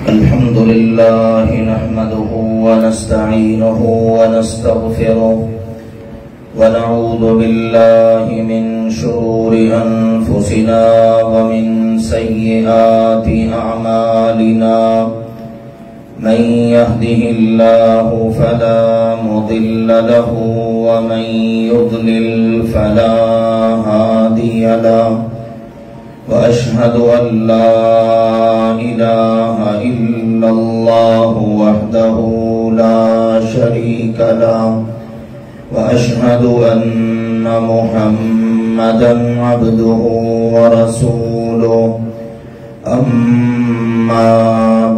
الحمد لله نحمده ونستعينه ونستغفره ونعوذ بالله من شرور أنفسنا ومن سيئات أعمالنا من يهده الله فلا مضل له ومن يضلل فلا هادي له وأشهد أن لا إله إلا الله وحده لا شريك له وأشهد أن محمدا عبده ورسوله أما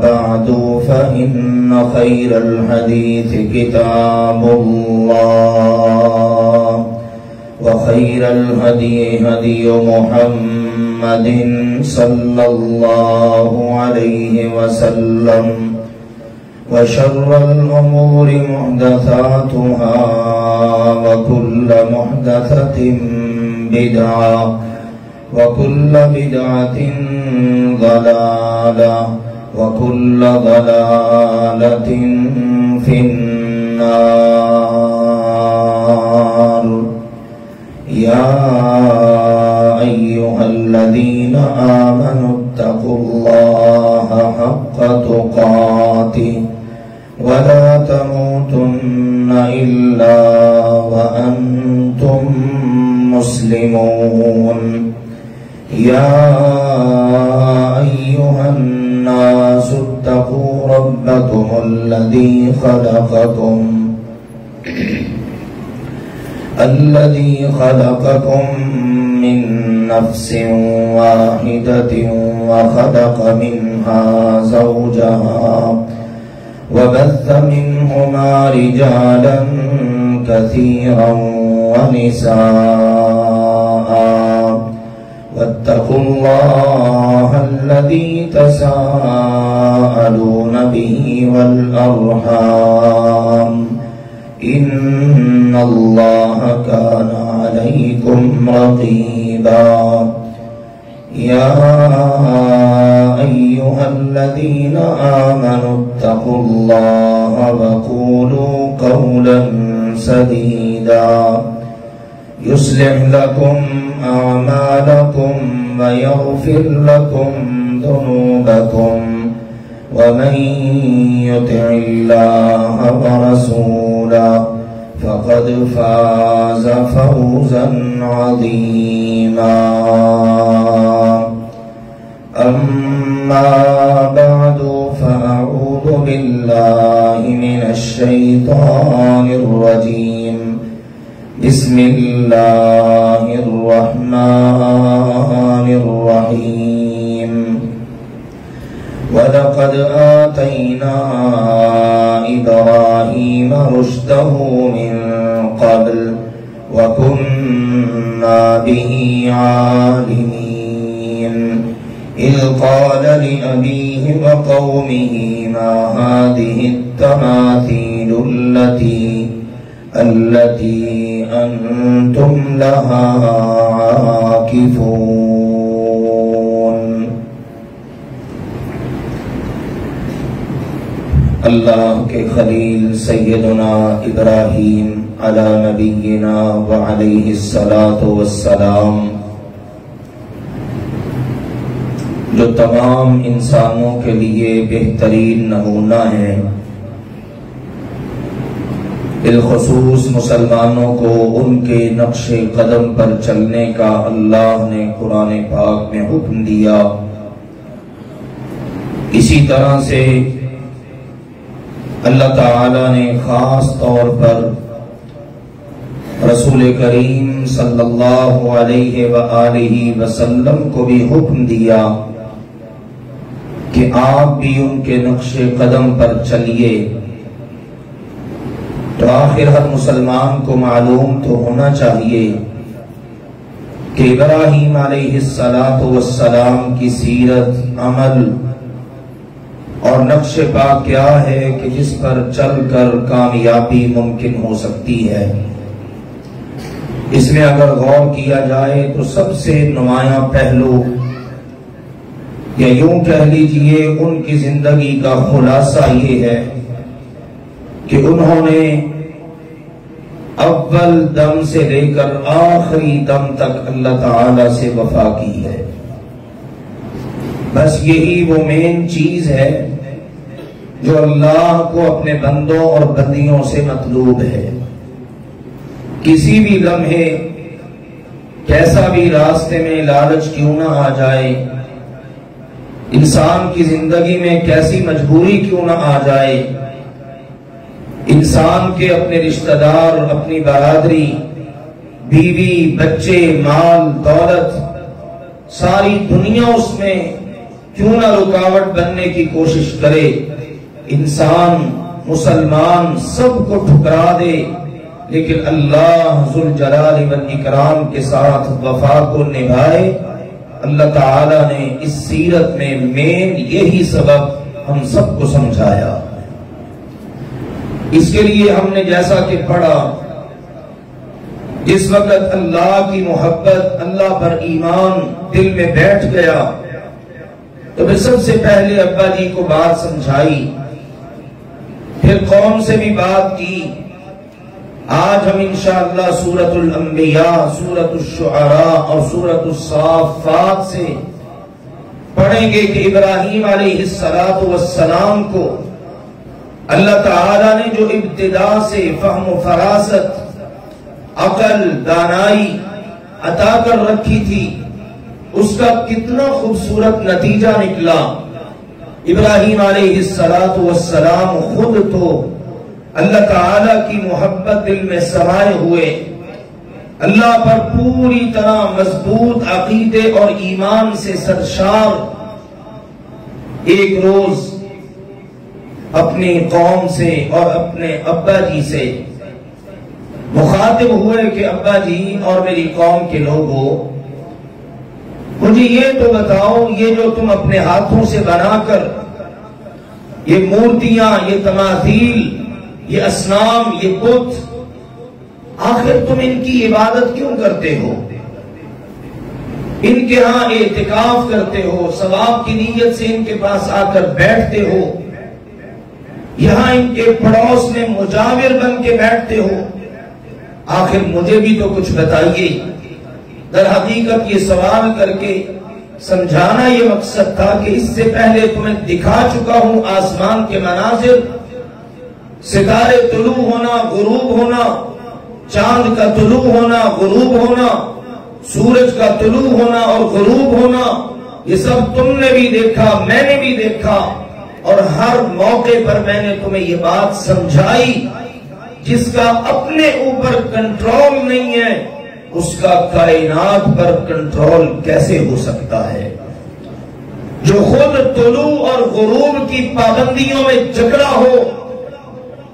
بعد فإن خير الحديث كتاب الله وخير الهدي هدي محمد صلى الله عليه وسلم وشر الأمور محدثاتها وكل محدثة بدعة وكل بدعة ضلالة وكل ضلالة في النار. يا أيها الذين آمنوا اتقوا الله حق تقاته ولا تموتن إلا وأنتم مسلمون. يا أيها الناس اتقوا ربكم الذي خلقكم من نفس واحدة وخلق منها زوجها وبث منهما رجالا كثيرا ونساء واتقوا الله الذي تساءلون به والأرحام إن الله كان عليكم رقيبا. يا أيها الذين آمنوا اتقوا الله وقولوا قولا سديدا يصلح لكم أعمالكم ويغفر لكم ذنوبكم ومن يطع الله ورسوله فقد فاز فوزا عظيما. أما بعد فأعوذ بالله من الشيطان الرجيم. بسم الله الرحمن الرحيم. ولقد آتينا إبراهيم رشده من قبل وكنا به عالمين. إذ قال لأبيه وقومه ما هذه التماثيل التي أنتم لها عاكفون. اللہ کے خلیل سیدنا ابراہیم علی نبینا وعلیہ الصلاۃ والسلام جو تمام انسانوں کے لیے بہترین نمونہ ہیں، بالخصوص مسلمانوں کو ان کے نقش قدم پر چلنے کا اللہ نے قرآن پاک میں حکم دیا. اسی طرح سے اللہ تعالی نے خاص طور پر رسول کریم صلی اللہ علیہ وآلہ وسلم کو بھی حکم دیا کہ آپ بھی ان کے نقش قدم پر چلیے. تو آخر ہر مسلمان کو معلوم تو ہونا چاہیے کہ ابراہیم علیہ السلام کی سیرت، عمل اور نقش پا کیا ہے کہ جس پر چل کر کامیابی ممکن ہو سکتی ہے. اس میں اگر غور کیا جائے تو سب سے نمایاں پہلو یا یوں کہہ لیجئے ان کی زندگی کا خلاصہ یہ ہے کہ انہوں نے اول دم سے لے کر آخری دم تک اللہ تعالی سے وفا کی ہے. بس یہی وہ مین چیز ہے جو اللہ کو اپنے بندوں اور بندیوں سے مطلوب ہے. کسی بھی لمحے کیسا بھی راستے میں لالچ کیوں نہ آ جائے، انسان کی زندگی میں کیسی مجبوری کیوں نہ آ جائے، انسان کے اپنے رشتہ دار، اپنی برادری، بیوی، بچے، مال، دولت، ساری دنیا اس میں کیوں نہ رکاوٹ بننے کی کوشش کرے، انسان مسلمان سب کو ٹھکرا دے، لیکن اللہ ذوالجلال والاکرام کے ساتھ وفا کو نبھائے. اللہ تعالی نے اس سیرت میں مین یہی سبب ہم سب کو سمجھایا. اس کے لیے ہم نے جیسا کہ پڑھا، جس وقت اللہ کی محبت، اللہ پر ایمان دل میں بیٹھ گیا تو پھر سب سے پہلے ابا جی کو بات سمجھائی، پھر قوم سے بھی بات کی. آج ہم انشاءاللہ سورة الانبیاء، سورة الشعرا اور سورة الصافات سے پڑھیں گے کہ ابراہیم علیہ السلام کو اللہ تعالیٰ نے جو ابتدا سے فہم و فراست، عقل، دانائی عطا کر رکھی تھی، اس کا کتنا خوبصورت نتیجہ نکلا. ابراہیم علیہ السلام خود تو اللہ تعالیٰ کی محبت دل میں سمائے ہوئے، اللہ پر پوری طرح مضبوط عقیدے اور ایمان سے سرشار، ایک روز اپنی قوم سے اور اپنے ابا جی سے مخاطب ہوئے کہ ابا جی اور میری قوم کے لوگوں، مجھے یہ تو بتاؤ، یہ جو تم اپنے ہاتھوں سے بنا کر یہ مورتیاں، یہ تماثیل، یہ اصنام، یہ بت، آخر تم ان کی عبادت کیوں کرتے ہو؟ ان کے ہاں اعتکاف کرتے ہو، ثواب کی نیت سے ان کے پاس آ کر بیٹھتے ہو، یہاں ان کے پڑوس میں مجاور بن کے بیٹھتے ہو، آخر مجھے بھی تو کچھ بتائیے. در حقیقت یہ سوال کر کے سمجھانا یہ مقصد تھا کہ اس سے پہلے تمہیں دکھا چکا ہوں آسمان کے مناظر، ستارے طلوع ہونا، غروب ہونا، چاند کا طلوع ہونا، غروب ہونا، سورج کا طلوع ہونا اور غروب ہونا، یہ سب تم نے بھی دیکھا، میں نے بھی دیکھا، اور ہر موقع پر میں نے تمہیں یہ بات سمجھائی. جس کا اپنے اوپر کنٹرول نہیں ہے، اس کا کائنات پر کنٹرول کیسے ہو سکتا ہے؟ جو خود طلوع اور غروب کی پابندیوں میں جکڑا ہو،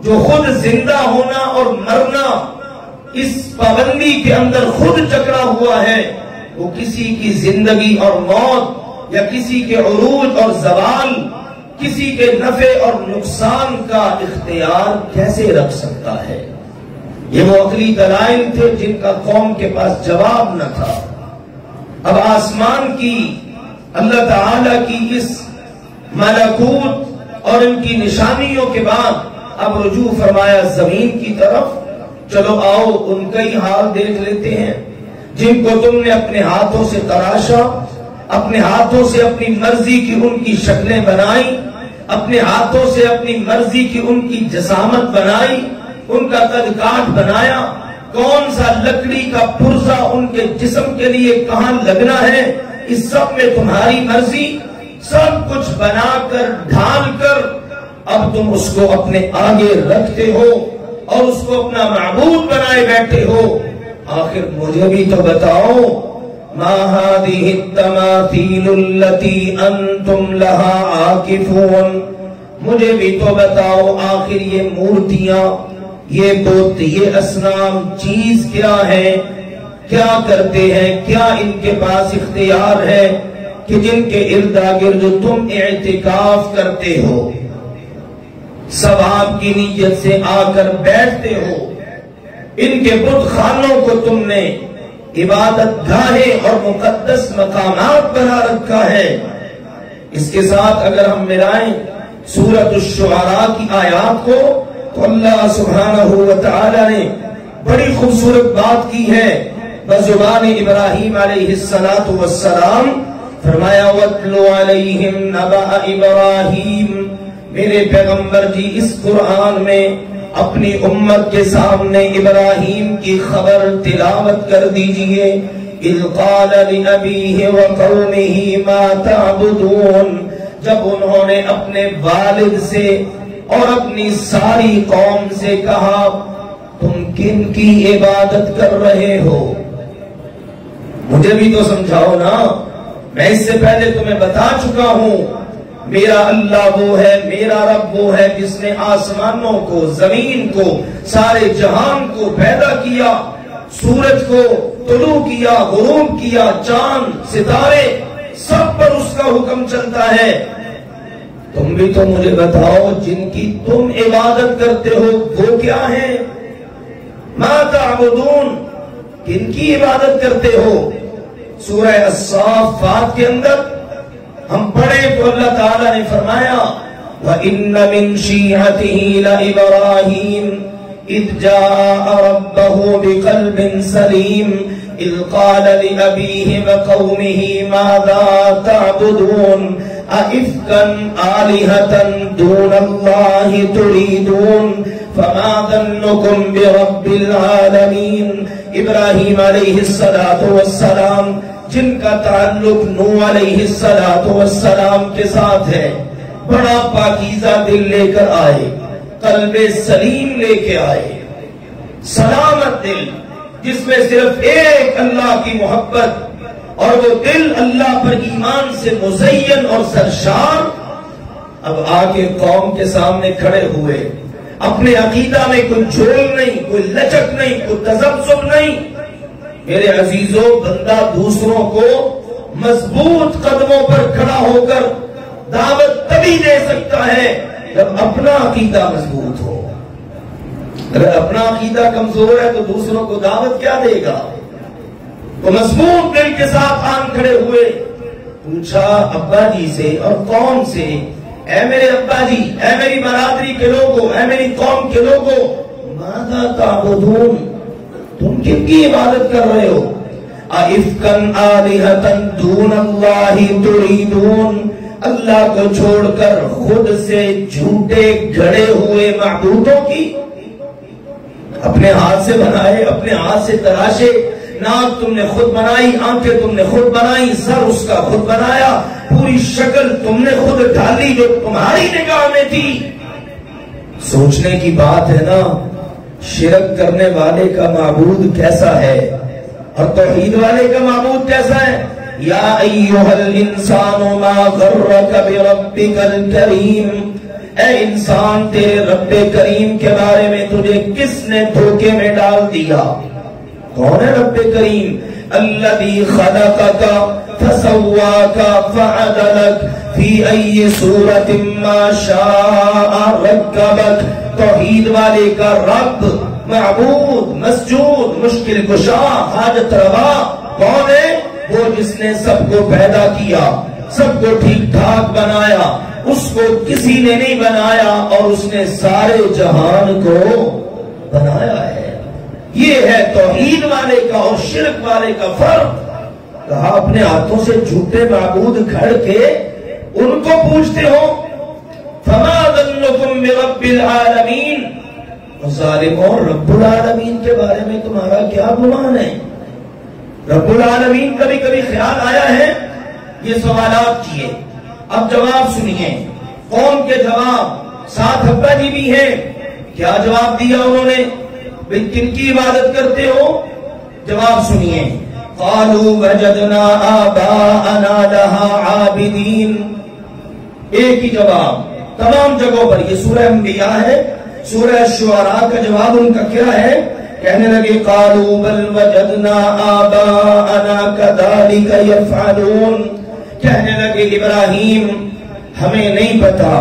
جو خود زندہ ہونا اور مرنا اس پابندی کے اندر خود جکڑا ہوا ہے، وہ کسی کی زندگی اور موت یا کسی کے عروج اور زوال، کسی کے نفع اور نقصان کا اختیار کیسے رکھ سکتا ہے؟ یہ وہ عقلی دلائل تھے جن کا قوم کے پاس جواب نہ تھا. اب آسمان کی، اللہ تعالی کی اس ملکوت اور ان کی نشانیوں کے بعد اب رجوع فرمایا زمین کی طرف. چلو آؤ ان کا ہی حال دیکھ لیتے ہیں جن کو تم نے اپنے ہاتھوں سے تراشا، اپنے ہاتھوں سے اپنی مرضی کی ان کی شکلیں بنائی، اپنے ہاتھوں سے اپنی مرضی کی ان کی جسامت بنائی، ان کا قد کاٹ بنایا، کون سا لکڑی کا پرزا ان کے جسم کے لیے کہاں لگنا ہے، اس سب میں تمہاری مرضی. سب کچھ بنا کر ڈھال کر اب تم اس کو اپنے آگے رکھتے ہو اور اس کو اپنا معبود بنائے بیٹھے ہو. آخر مجھے بھی تو بتاؤ، ما هذه التماثيل التي انتم لها عاكفون، مجھے بھی تو بتاؤ آخر یہ مورتیاں، یہ بت، یہ اصنام چیز کیا ہے، کیا کرتے ہیں، کیا ان کے پاس اختیار ہے کہ جن کے ارد گرد تم اعتکاف کرتے ہو، ثواب کی نیت سے آ کر بیٹھتے ہو، ان کے بت خانوں کو تم نے عبادت گاہیں اور مقدس مقامات بنا رکھا ہے. اس کے ساتھ اگر ہم ملائیں سورۃ الشعرا کی آیات کو تو اللہ سبحانہ و تعالی نے بڑی خوبصورت بات کی ہے بزبان ابراہیم علیہ السلام. فرمایا وَاتْلُ عَلَيْهِمْ نَبَأَ إِبْرَاهِيمَ. میرے پیغمبر جی اس قرآن میں اپنی امت کے سامنے ابراہیم کی خبر تلاوت کر دیجئے. اِذْ قَالَ لِأَبِيهِ وَقَوْمِهِ مَا تَعْبُدُونَ. جب انہوں نے اپنے والد سے اور اپنی ساری قوم سے کہا تم کن کی عبادت کر رہے ہو؟ مجھے بھی تو سمجھاؤ نا. میں اس سے پہلے تمہیں بتا چکا ہوں میرا اللہ وہ ہے، میرا رب وہ ہے جس نے آسمانوں کو، زمین کو، سارے جہان کو پیدا کیا، سورج کو طلوع کیا، غروب کیا، چاند، ستارے، سب پر اس کا حکم چلتا ہے. تم بھی تو مجھے بتاؤ جن کی تم عبادت کرتے ہو وہ کیا ہیں؟ ما تعبدون، کن کی عبادت کرتے ہو؟ سورہ الصافات کے اندر ہم پڑھے تو اللہ تعالیٰ نے فرمایا وَإِنَّ مِن شِيعَتِهِ لَإِبْرَاهِيمَ إِذْ جَاءَ رَبَّهُ بِقَلْبٍ سَلِيمٍ إِذْ قَالَ لِأَبِيهِ وَقَوْمِهِ مَاذَا تَعْبُدُونَ أَئِفْكًا آلِهَةً دُونَ اللَّهِ تُرِيدُونَ فَمَا ظَنُّكُمْ بِرَبِّ الْعَالَمِينَ. ابراہیم علیہ السلام جن کا تعلق نوح علیہ السلام کے ساتھ ہے، بڑا پاکیزہ دل لے کر آئے، قلب سلیم لے کے آئے، سلامت دل جس میں صرف ایک اللہ کی محبت، اور وہ دل اللہ پر ایمان سے مزین اور سرشار. اب آ کے قوم کے سامنے کھڑے ہوئے، اپنے عقیدہ میں کوئی جھول نہیں، کوئی لچک نہیں، کوئی تذبذب نہیں. میرے عزیزوں، بندہ دوسروں کو مضبوط قدموں پر کھڑا ہو کر دعوت تبھی دے سکتا ہے جب اپنا عقیدہ مضبوط ہو. اگر اپنا عقیدہ کمزور ہے تو دوسروں کو دعوت کیا دے گا؟ تو مضبوط دل کے ساتھ آن کھڑے ہوئے، پوچھا ابا جی سے اور قوم سے، اے میرے ابا جی، اے میری برادری کے لوگوں، اے میری قوم کے لوگوں، ماذا تعبدون، تم کن کی عبادت کر رہے ہو؟ اَئِفْكًا آلِهَةً دُونَ اللَّهِ تُرِيدُونَ. اللہ کو چھوڑ کر خود سے جھوٹے گھڑے ہوئے معبودوں کی، اپنے ہاتھ سے بنائے، اپنے ہاتھ سے تراشے، ناک تم نے خود بنائی، آنکھیں تم نے خود بنائی، سر اس کا خود بنایا، پوری شکل تم نے خود ڈالی جو تمہاری نگاہ میں تھی. سوچنے کی بات ہے نا، شرک کرنے والے کا معبود کیسا ہے اور توحید والے کا معبود کیسا ہے. یا ایھا الانسان ما غرک بربک الکریم. اے انسان، تیرے رب کریم کے بارے میں تجھے کس نے دھوکے میں ڈال دیا؟ کون ہے رب کریم؟ الذی خلقک فسواک فعدلک فی ای صورت ما شاء رکبک. توحید والے کا رب، معبود، مسجود، مشکل کشا، حاجت روا کون ہے؟ وہ جس نے سب کو پیدا کیا، سب کو ٹھیک ٹھاک بنایا، اس کو کسی نے نہیں بنایا اور اس نے سارے جہان کو بنایا ہے. یہ ہے توحید والے کا اور شرک والے کا فرق. کہا اپنے ہاتھوں سے جھوٹے معبود کھڑ کے ان کو پوچھتے ہو. فما ظنکم برب العالمین. ظالموں، رب العالمین کے بارے میں تمہارا کیا گمان ہے؟ رب العالمین کبھی کبھی خیال آیا ہے؟ یہ سوالات کیے، اب جواب سنیے. قوم کے جواب، ساتھ ابا جی بھی ہیں. کیا جواب دیا انہوں نے؟ بھئی کن کی عبادت کرتے ہو؟ جواب سنیے. قالوا وجدنا آباءنا لها عابدین. ایک ہی جواب تمام جگہوں پر. یہ سورہ الانبیاء ہے. سورہ الشعرا کا جواب ان کا کیا ہے؟ کہنے لگے قالوا بل وجدنا آباءنا كذلك يفعلون. کہنے لگے ابراہیم ہمیں نہیں پتا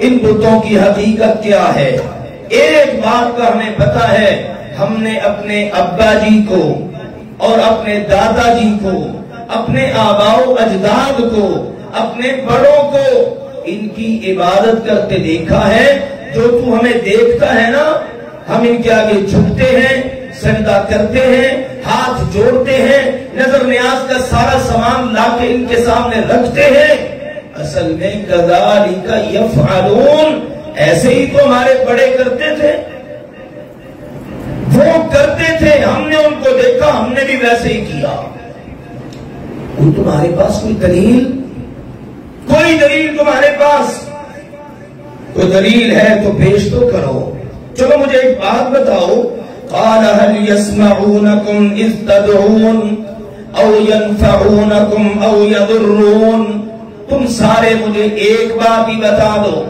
ان بتوں کی حقیقت کیا ہے. ایک بات کا ہمیں پتا ہے، ہم نے اپنے ابا جی کو اور اپنے دادا جی کو، اپنے آباء و اجداد کو، اپنے بڑوں کو ان کی عبادت کرتے دیکھا ہے؟ جو تو ہمیں دیکھتا ہے نا، ہم ان کے آگے جھکتے ہیں، سجدہ کرتے ہیں، ہاتھ جوڑتے ہیں، نظر نیاز کا سارا سامان لا کے ان کے سامنے رکھتے ہیں، اصل میں کذالک یفعلون، ایسے ہی تو ہمارے بڑے کرتے تھے، وہ کرتے تھے، ہم نے ان کو دیکھا، ہم نے بھی ویسے ہی کیا۔ کوئی تمہارے پاس کوئی دلیل تمہارے پاس کوئی دلیل ہے تو پیش تو کرو۔ چلو مجھے ایک بات بتاؤ، قال هل يسمعونكم اذ تدعون او ينفعونكم او يضرون، تم سارے مجھے ایک بات ہی بتا دو،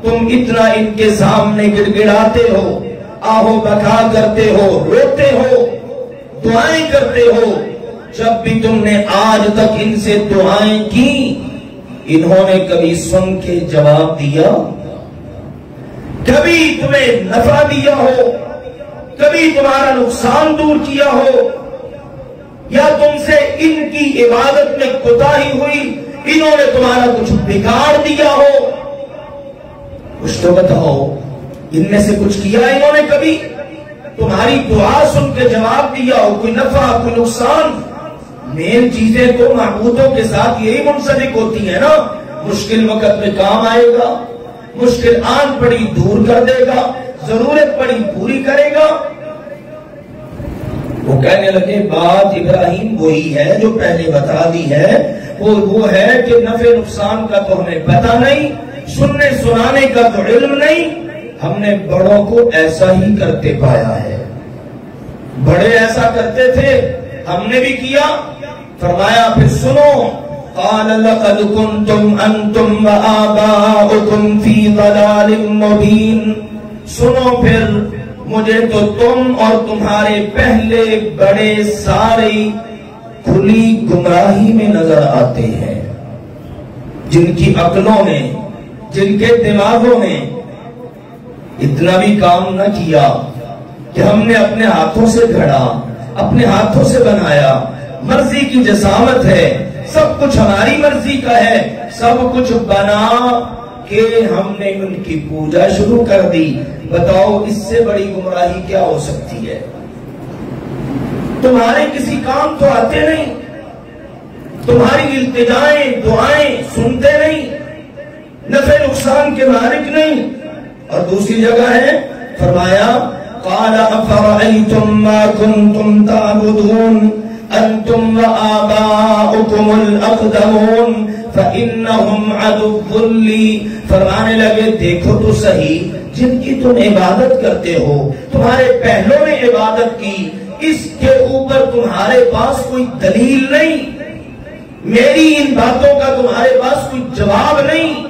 تم اتنا ان کے سامنے گڑ گڑاتے ہو، آہو بکا کرتے ہو، روتے ہو، دعائیں کرتے ہو، جب بھی تم نے آج تک ان سے دعائیں کی، انہوں نے کبھی سن کے جواب دیا؟ کبھی تمہیں نفع دیا ہو؟ کبھی تمہارا نقصان دور کیا ہو؟ یا تم سے ان کی عبادت میں کوتاہی ہوئی، انہوں نے تمہارا کچھ بگاڑ دیا ہو؟ کچھ تو بتاؤ، ان میں سے کچھ کیا انہوں نے کبھی؟ تمہاری دعا سن کے جواب دیا ہو، کوئی نفع کوئی نقصان؟ مین چیزیں تو معبودوں کے ساتھ یہی منسلک ہوتی ہیں نا، مشکل وقت میں کام آئے گا، مشکل آن پڑی دور کر دے گا، ضرورت پڑی پوری کرے گا۔ وہ کہنے لگے بات ابراہیم وہی ہے جو پہلے بتا دی ہے، وہ ہے کہ نفع نقصان کا تو ہمیں پتہ نہیں، سننے سنانے کا تو علم نہیں، ہم نے بڑوں کو ایسا ہی کرتے پایا ہے، بڑے ایسا کرتے تھے، ہم نے بھی کیا۔ فرمایا پھر سنو، قال لقد كنتم انتم وآباؤكم في ضلال مبين، سنو پھر مجھے تو تم اور تمہارے پہلے بڑے سارے کھلی گمراہی میں نظر آتے ہیں، جن کی عقلوں نے، جن کے دماغوں نے اتنا بھی کام نہ کیا کہ ہم نے اپنے ہاتھوں سے گھڑا، اپنے ہاتھوں سے بنایا، مرضی کی جسامت ہے، سب کچھ ہماری مرضی کا ہے، سب کچھ بنا کہ ہم نے ان کی پوجا شروع کر دی۔ بتاؤ اس سے بڑی گمراہی کیا ہو سکتی ہے؟ تمہارے کسی کام تو آتے نہیں، تمہاری التجائیں دعائیں سنتے نہیں، نفع نقصان کے مالک نہیں۔ اور دوسری جگہ ہے، فرمایا قال افرأيتم ما كنتم تعبدون انتم وآباؤكم الاقدمون فإنهم عدو لي، فرمانے لگے دیکھو تو صحیح، جن کی تم عبادت کرتے ہو، تمہارے پہلوں نے عبادت کی، اس کے اوپر تمہارے پاس کوئی دلیل نہیں، میری ان باتوں کا تمہارے پاس کوئی جواب نہیں۔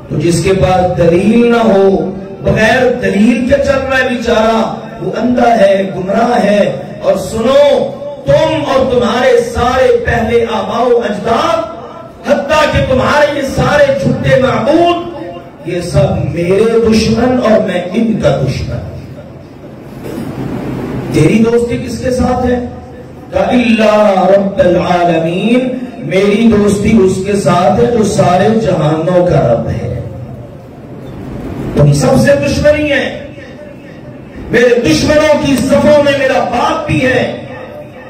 تو جس کے پاس دلیل نہ ہو، بغیر دلیل کے چل رہا ہے بیچارہ، وہ اندھا ہے، گمراہ ہے۔ اور سنو، تم اور تمہارے سارے پہلے آباء و اجداد، حتیٰ کہ تمہارے یہ سارے جھوٹے معبود، یہ سب میرے دشمن اور میں ان کا دشمن۔ تیری دوستی کس کے ساتھ ہے؟ الا رب العالمین، میری دوستی اس کے ساتھ ہے جو سارے جہانوں کا رب ہے۔ تم سب سے دشمنی ہے، میرے دشمنوں کی صفوں میں میرا باپ بھی ہے،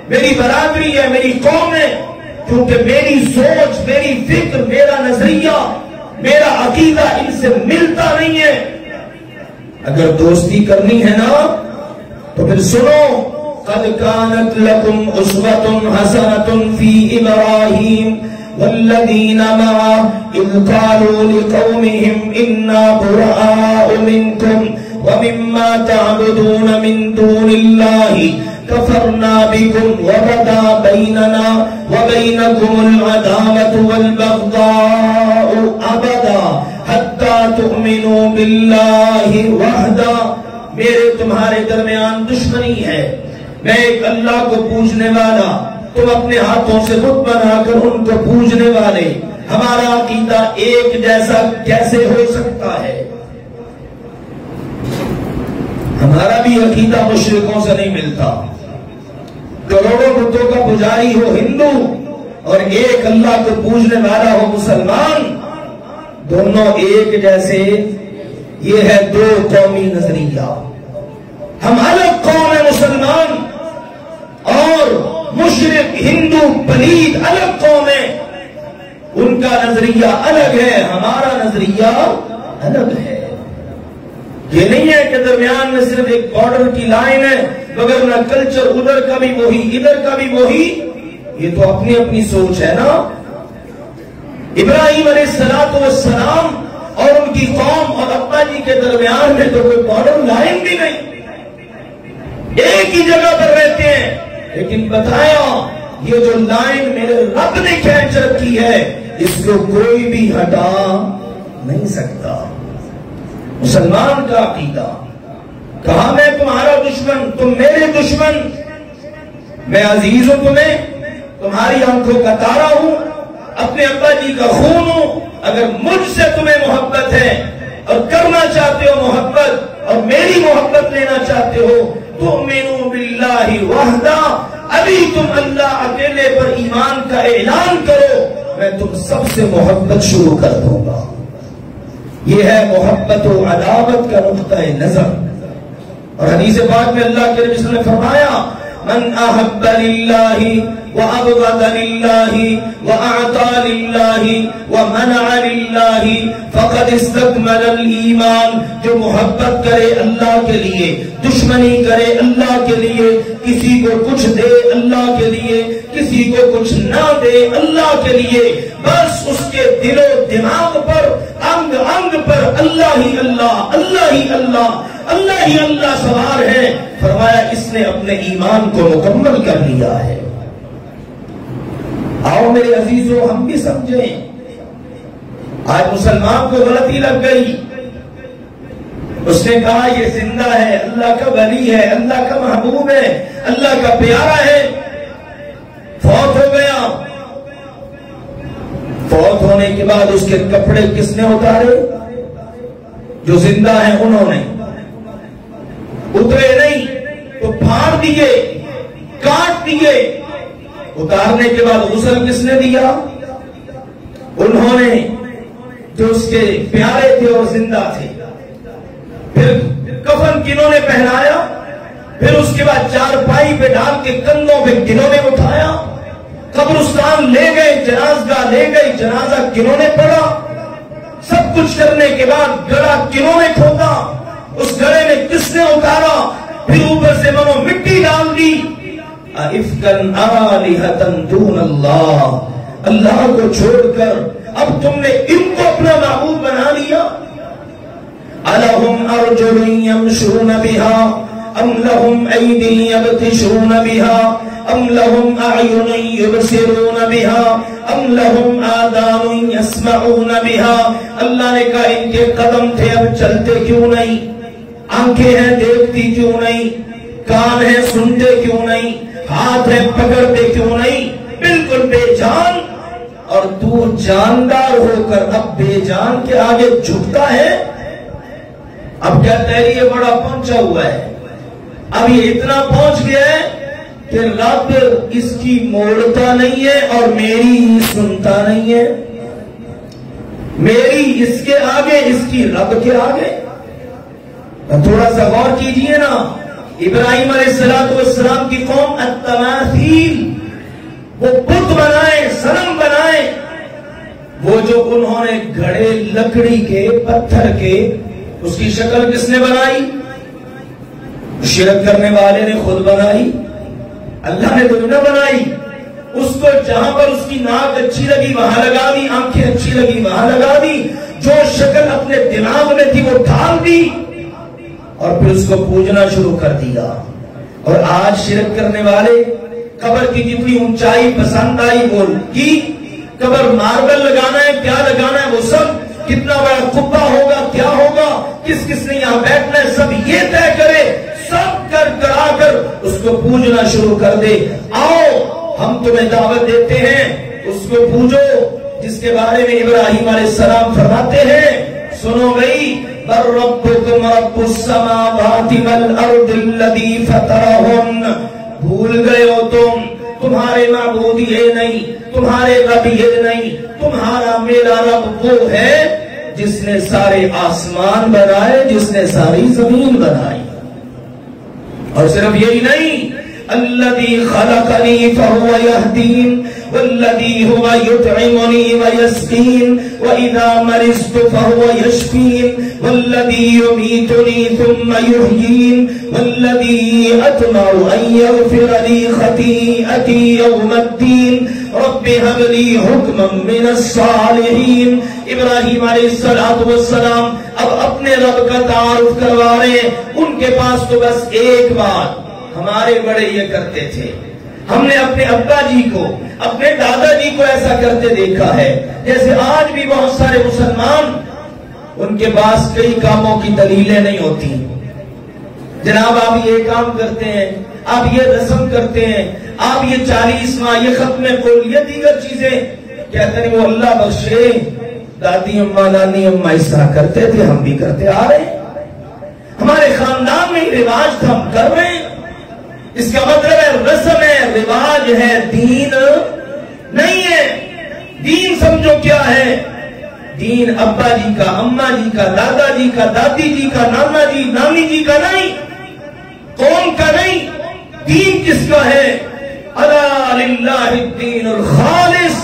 میری برادری ہے، میری قوم ہے، کیونکہ میری سوچ، میری فکر، میرا نظریہ، میرا عقیدہ ان سے ملتا نہیں ہے۔ اگر دوستی کرنی ہے نا تو پھر سنو، قد كانت لكم اسوة حسنة في إبراهيم والذين معه إذ قالوا لقومهم إنا براء منكم ومما تعبدون من دون الله كفرنا بكم وبدا بيننا وبينكم العداوة والبغضاء أبدا حتى تؤمنوا بالله وحده، میرے تمہارے درمیان دشمنی ہے، میں ایک اللہ کو پوجنے والا، تم اپنے ہاتھوں سے بت بنا کر ان کو پوجنے والے، ہمارا عقیدہ ایک جیسا کیسے ہو سکتا ہے؟ ہمارا بھی عقیدہ مشرکوں سے نہیں ملتا۔ کروڑوں بتوں کا پجاری ہو ہندو اور ایک اللہ کو پوجنے والا ہو مسلمان، دونوں ایک جیسے، یہ ہے دو قومی نظریہ۔ ہم الگ قوم ہے مسلمان، اور مشرک ہندو پلید الگ قوم ہے، ان کا نظریہ الگ ہے، ہمارا نظریہ الگ ہے۔ یہ نہیں ہے کہ درمیان میں صرف ایک بارڈر کی لائن ہے، مگر نہ کلچر ادھر کا بھی وہی ادھر کا بھی وہی، یہ تو اپنی اپنی سوچ ہے نا۔ ابراہیم علیہ السلام اور ان کی قوم اور ابا جی کے درمیان میں تو کوئی بارڈر لائن بھی نہیں، ایک ہی جگہ پر رہتے ہیں، لیکن بتایا یہ جو لائن میرے رب نے کھینچ رکھی ہے اس کو کوئی بھی ہٹا نہیں سکتا۔ مسلمان کا عقیدہ، کہا میں تمہارا دشمن، تم میرے دشمن، میں عزیز ہوں تمہیں، تمہاری آنکھوں کا تارا ہوں، اپنے ابا جی کا خون ہوں، اگر مجھ سے تمہیں محبت ہے اور کرنا چاہتے ہو محبت اور میری محبت لینا چاہتے ہو، تؤمنوا باللہ وحدہ، ابھی تم اللہ اکیلے پر ایمان کا اعلان کرو، میں تم سب سے محبت شروع کر دوں گا۔ یہ ہے محبت و عداوت کا نقطہ نظر۔ اور حدیث پاک میں اللہ کے نبی نے فرمایا، من احب للہ وابغض للہ واعطى للہ ومنع للہ فقد استکمل الایمان، جو محبت کرے اللہ کے لیے، دشمنی کرے اللہ کے لیے، کسی کو کچھ دے اللہ کے لیے، کسی کو کچھ نہ دے اللہ کے لیے، بس اس کے دل و دماغ پر، انگ انگ پر اللہ ہی اللہ، اللہ ہی اللہ، اللہ ہی اللہ سوار ہے، فرمایا اس نے اپنے ایمان کو مکمل کر لیا ہے۔ آؤ میرے عزیزو ہم بھی سمجھیں، آج مسلمان کو غلطی لگ گئی، اس نے کہا یہ زندہ ہے، اللہ کا ولی ہے، اللہ کا محبوب ہے، اللہ کا پیارا ہے، فوت ہو گیا، فوت ہونے کے بعد اس کے کپڑے کس نے اتارے؟ جو زندہ ہیں انہوں نے، اترے نہیں تو پھاڑ دیے، کاٹ دیے، اتارنے کے بعد غسل کس نے دیا؟ انہوں نے، جو اس کے پیارے تھے اور زندہ تھے۔ پھر کفن کنہوں نے پہنایا؟ پھر اس کے بعد چارپائی پہ ڈال کے کندھوں پہ کنہوں نے اٹھایا؟ قبرستان لے گئے، جنازگاہ لے گئے، جنازہ کنہوں نے پڑھا؟ سب کچھ کرنے کے بعد گڑا کنہوں نے کھودا؟ اس گڑے میں کس نے اتارا؟ پھر اوپر سے منو مٹی ڈال دی۔ اِفْكًا آلِهَةً دُونَ اللَّهِ، اللہ کو چھوڑ کر اب تم نے ان کو اپنا معبود بنا لیا۔ أَلَهُمْ أَرْجُلٌ يَمْشُونَ بِهَا أَمْ لَهُمْ أَيْدٍ يَبْطِشُونَ بِهَا أَمْ لَهُمْ أَعْيُنٌ يُبْصِرُونَ بِهَا أَمْ لَهُمْ آذَانٌ يَسْمَعُونَ بِهَا، اللہ نے کہا ان کے قدم تھے اب چلتے کیوں نہیں، آنکھیں ہیں دیکھتی کیوں نہیں، کان ہیں سنتے کیوں نہیں، ہاتھ ہیں پکڑتے کیوں نہیں، بالکل بے جان، اور تو جاندار ہو کر اب بے جان کے آگے جھکتا ہے۔ اب کہتا ہے یہ بڑا پہنچا ہوا ہے، اب یہ اتنا پہنچ گیا ہے کہ رب اس کی موڑتا نہیں ہے اور میری سنتا نہیں ہے، میری اس کے آگے، اس کی رب کے آگے۔ تھوڑا سا غور کیجئے نا، ابراہیم علیہ السلام کی قوم التماثیل، وہ بت بنائے، صنم بنائے، وہ جو انہوں نے گھڑے لکڑی کے، پتھر کے، اس کی شکل کس نے بنائی؟ شرک کرنے والے نے خود بنائی، اللہ نے تو نہ بنائی۔ اس کو جہاں پر اس کی ناک اچھی لگی وہاں لگا دی، آنکھیں اچھی لگی وہاں لگا دی، جو شکل اپنے دماغ میں تھی وہ ڈال دی، اور پھر اس کو پوجنا شروع کر دیا۔ اور آج شرک کرنے والے قبر کی جتنی اونچائی پسند آئی وہ کی، قبر ماربل لگانا ہے، کیا لگانا ہے وہ سب، کتنا بڑا قبہ ہوگا، کیا ہوگا، کس کس نے یہاں بیٹھنا ہے، سب یہ طے کرے، سب کرا کر اس کو پوجنا شروع کر دے۔ آؤ ہم تمہیں دعوت دیتے ہیں، اس کو پوجو جس کے بارے میں ابراہیم علیہ السلام فرماتے ہیں، سنو بھئی، بل ربکم رب السماوات والارض الذی فطرہن، بھول گئے ہو تم تمہارے معبود یہ نہیں، تمہارے رب یہ نہیں، تمہارا میرا رب وہ ہے جس نے سارے آسمان بنائے، جس نے ساری زمین بنائی۔ اور صرف یہی نہیں، الذی خلقنی فہو یہدین والذی هو یطعمنی ویسقین واذا مرضت فهو یشفین والذی یمیتنی ثم یحیین والذی اطمع ان یغفر لی خطیئتی یوم الدین رب هب لی حکما من الصالحین۔ ابراہیم علیہ السلام اب اپنے رب کا تعارف کروا رہے ہیں۔ ان کے پاس تو بس ایک بات، ہمارے بڑے یہ کرتے تھے، ہم نے اپنے ابا جی کو، اپنے دادا جی کو ایسا کرتے دیکھا ہے۔ جیسے آج بھی بہت سارے مسلمان، ان کے پاس کئی کاموں کی دلیلیں نہیں ہوتی۔ جناب آپ یہ کام کرتے ہیں، آپ یہ رسم کرتے ہیں، آپ یہ 40 ماہ، یہ ختم قول، یہ دیگر چیزیں، کہتے ہیں وہ اللہ بخشے، دادی اماں نانی اماں اس طرح کرتے تھے، ہم بھی کرتے آ رہے ہیں، ہمارے خاندان میں رواج تھا، ہم کر رہے ہیں۔ اس کا مطلب ہے رسم ہے، رواج ہے، دین نہیں ہے۔ دین سمجھو کیا ہے؟ دین ابا جی کا، اماں جی کا، دادا جی کا، دادی جی کا، نانا جی، نانی جی کا نہیں، قوم کا نہیں۔ دین کس کا ہے؟ الا للہ الدین الخالص۔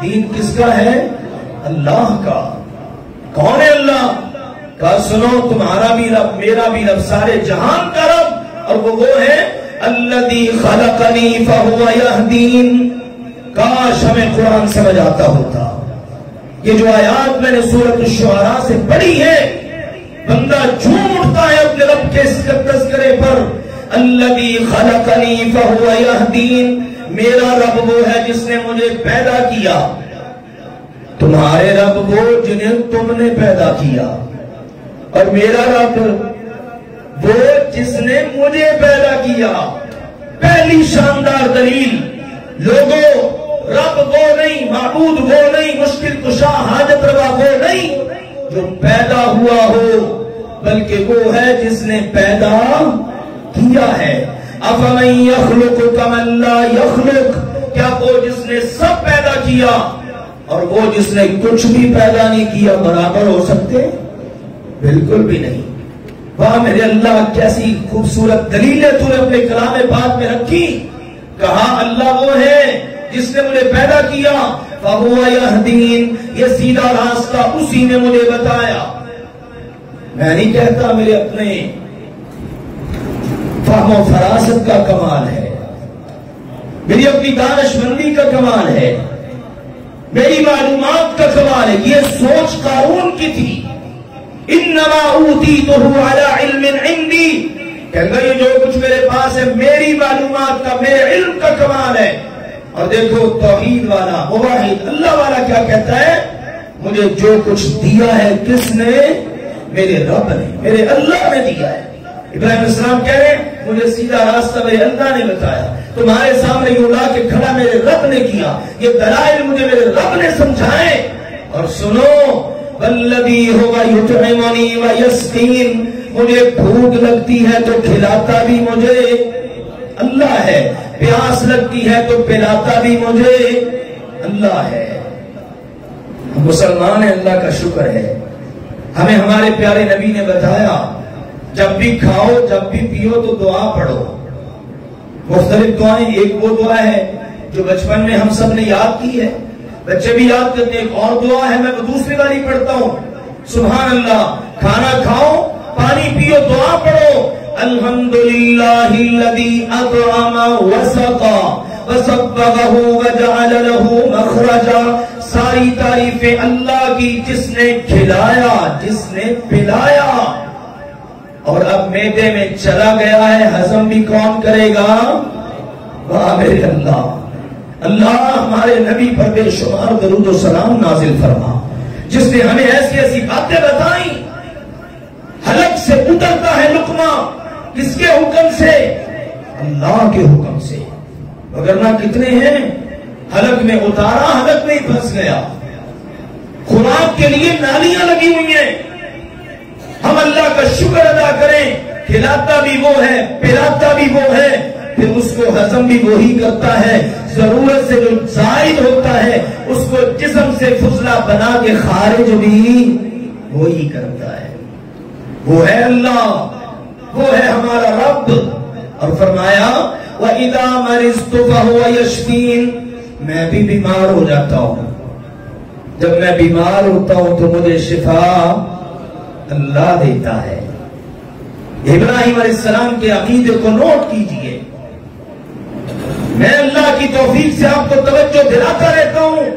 دین کس کا ہے؟ اللہ کا۔ کون ہے اللہ؟ کہا سنو، تمہارا بھی رب، میرا بھی رب، سارے جہان کا رب، اور وہ ہے الذی خلقنی فہو یہدین۔ کاش ہمیں قرآن سمجھ آتا ہوتا۔ یہ جو آیات میں نے سورة الشعرا سے پڑھی ہے، بندہ جھوم اٹھتا ہے اپنے رب کے تذکرے پر۔ الذی خلقنی فہو یہدین، میرا رب وہ ہے جس نے مجھے پیدا کیا۔ تمہارے رب وہ جنہیں تم نے پیدا کیا، اور میرا رب وہ جس نے مجھے پیدا کیا۔ پہلی شاندار دلیل، لوگوں، رب وہ نہیں، معبود وہ نہیں، مشکل کشا حاجت روا وہ نہیں جو پیدا ہوا ہو، بلکہ وہ ہے جس نے پیدا کیا ہے۔ افمن یخلق کمن لا یخلق، کیا وہ جس نے سب پیدا کیا اور وہ جس نے کچھ بھی پیدا نہیں کیا برابر ہو سکتے؟ بالکل بھی نہیں۔ واہ میرے اللہ، کیسی خوبصورت دلیلیں تو نے اپنے کلام پاک میں رکھی۔ کہا اللہ وہ ہے جس نے مجھے پیدا کیا، فَهُوَ يَهْدِينِ، یہ سیدھا راستہ اسی نے مجھے بتایا۔ میں نہیں کہتا، میرے اپنے فہم و فراست کا کمال ہے، میری اپنی دانش مندی کا کمال ہے، میری معلومات کا کمال ہے۔ یہ سوچ قارون کی تھی، انما اوتیتہ علی علم عندی، کہ یہ جو کچھ میرے پاس ہے میری معلومات کا، میرے علم کا کمال ہے۔ اور دیکھو توحید والا، موحد اللہ والا کیا کہتا ہے؟ مجھے جو کچھ دیا ہے کس نے؟ میرے رب نے، میرے اللہ نے دیا ہے۔ ابراہیم علیہ السلام کہہ رہے ہیں مجھے سیدھا راستہ میرے اللہ نے بتایا، تمہارے سامنے یوں لا کے کھڑا میرے رب نے کیا، یہ دلائل مجھے میرے رب نے سمجھائے۔ اور سنو، والذی هو یطعمنی ویسقین، مجھے بھوک لگتی ہے تو کھلاتا بھی مجھے اللہ ہے، پیاس لگتی ہے تو پلاتا بھی مجھے اللہ ہے۔ ہم مسلمان ہیں، اللہ کا شکر ہے، ہمیں ہمارے پیارے نبی نے بتایا جب بھی کھاؤ، جب بھی پیو تو دعا پڑھو۔ مختلف دعائیں، ایک وہ دعا ہے جو بچپن میں ہم سب نے یاد کی ہے، بچے بھی یاد کرتے ہیں۔ ایک اور دعا ہے، میں دوسری والی پڑھتا ہوں، سبحان اللہ، کھانا کھاؤ، پانی پیو، دعا پڑھو، الحمدللہ الذی اطعم وسقا وسبغہ وجعل لہ مخرجا، ساری تعریفیں اللہ کی جس نے کھلایا، جس نے پلایا، اور اب معدے میں چلا گیا ہے، ہضم بھی کون کرے گا؟ واہ میرے اللہ۔ اللہ ہمارے نبی پر بے شمار درود و سلام نازل فرما، جس نے ہمیں ایسی ایسی باتیں بتائیں۔ حلق سے اترتا ہے لقمہ، کس کے حکم سے؟ اللہ کے حکم سے، وگرنہ کتنے ہیں حلق میں اتارا، حلق میں ہی پھنس گیا۔ خوراک کے لیے نالیاں لگی ہوئی ہیں، ہم اللہ کا شکر ادا کریں، کھلاتا بھی وہ ہے، پلاتا بھی وہ ہے، پھر اس کو ہضم بھی وہی کرتا ہے ضرورت سے جو زائد ہوتا ہے اس کو جسم سے فضلہ بنا کے خارج بھی وہی کرتا ہے. وہ ہے اللہ، وہ ہے ہمارا رب. اور فرمایا وَإِذَا مَرِضْتُ فَهُوَ يَشْفِينِ، میں بھی بیمار ہو جاتا ہوں، جب میں بیمار ہوتا ہوں تو مجھے شفا اللہ دیتا ہے. ابراہیم علیہ السلام کے عقیدے کو نوٹ کیجئے. میں اللہ کی توفیق سے آپ کو توجہ دلاتا رہتا ہوں.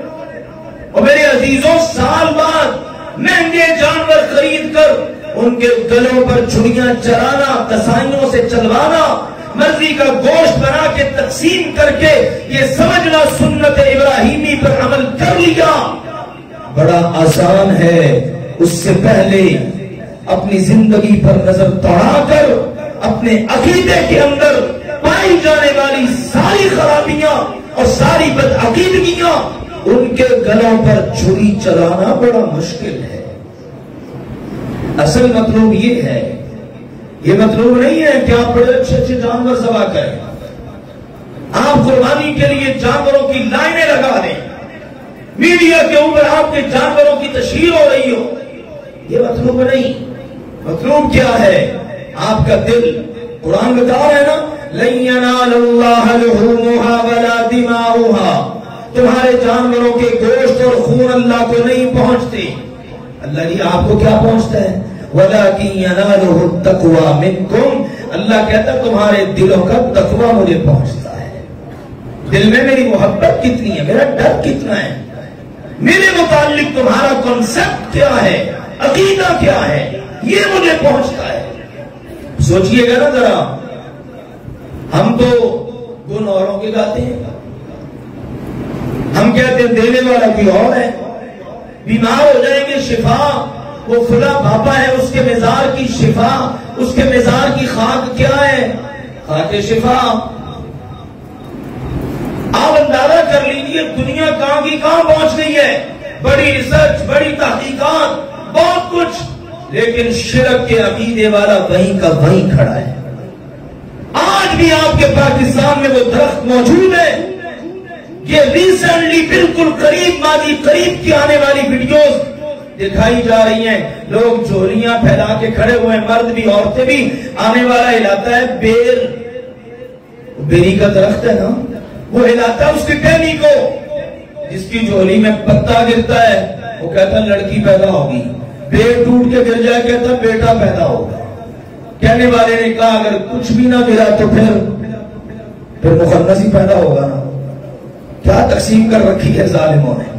اور میرے عزیزوں، سال بعد مہنگے جانور خرید کر ان کے گلوں پر چھڑیاں چلانا، کسائیوں سے چلوانا، مرضی کا گوشت بنا کے تقسیم کر کے یہ سمجھنا سنت ابراہیمی پر عمل کر لیا بڑا آسان ہے. اس سے پہلے اپنی زندگی پر نظر دوڑا کر اپنے عقیدے کے اندر پائی جانے والی ساری خرابیاں اور ساری بدعقیدگیاں ان کے گلوں پر چھری چلانا بڑا مشکل ہے. اصل مطلوب یہ ہے، یہ مطلوب نہیں ہے کہ آپ بڑے اچھے اچھے جانور ذبح کریں، آپ قربانی کے لیے جانوروں کی لائنیں لگا دیں، میڈیا کے اوپر آپ کے جانوروں کی تشہیر ہو رہی ہو. یہ مطلوب نہیں. مطلوب کیا ہے؟ آپ کا دل. قرآن بتا رہا ہے نا لَن يَنَالَ اللَّهَ لُحُومُهَا وَلَا دِمَاؤُهَا، تمہارے جانوروں کے گوشت اور خون اللہ کو نہیں پہنچتے. اللہ جی آپ کو کیا پہنچتا ہے؟ وَلَكِنْ يَنَالُهُ التَّقْوَى مِنْكُمْ، اللہ کہتا تمہارے دلوں کا تقویٰ مجھے پہنچتا ہے. دل میں میری محبت کتنی ہے، میرا ڈر کتنا ہے، میرے متعلق تمہارا کنسپٹ کیا ہے، عقیدہ کیا ہے، یہ مجھے پہنچتا ہے. سوچئے گا نا ذرا، ہم تو گن اوروں کے گاتے ہیں، ہم کہتے ہیں دینے والا کوئی اور ہے. بیمار ہو جائیں گے شفا وہ فلاں بابا ہے، اس کے مزار کی شفا، اس کے مزار کی خاک کیا ہے؟ خاک شفا. آپ اندازہ کر لیجئے دنیا کہاں کی کہاں پہنچ گئی ہے، بڑی ریسرچ، بڑی تحقیقات، بہت کچھ، لیکن شرک کے عقیدے والا وہیں کا وہیں کھڑا ہے. آج بھی آپ کے پاکستان میں وہ درخت موجود ہے. یہ ریسنٹلی بالکل قریب ماضی قریب کی آنے والی ویڈیوز دکھائی جا رہی ہیں. لوگ جھولیاں پھیلا کے کھڑے ہوئے، مرد بھی عورتیں بھی. آنے والا ہلاتا ہے بیر، بیری کا درخت ہے نا، وہ ہلاتا ہے اس کی ٹہنی کو. جس کی جھولی میں پتا گرتا ہے وہ کہتا ہے لڑکی پیدا ہوگی، بیر ٹوٹ کے گر جائے کہتا ہے بیٹا پیدا ہوگا. کہنے والے نے کہا اگر کچھ بھی نہ گرا تو پھر مخنث ہی پیدا ہوگا نا. کیا تقسیم کر رکھی ہے ظالموں نے.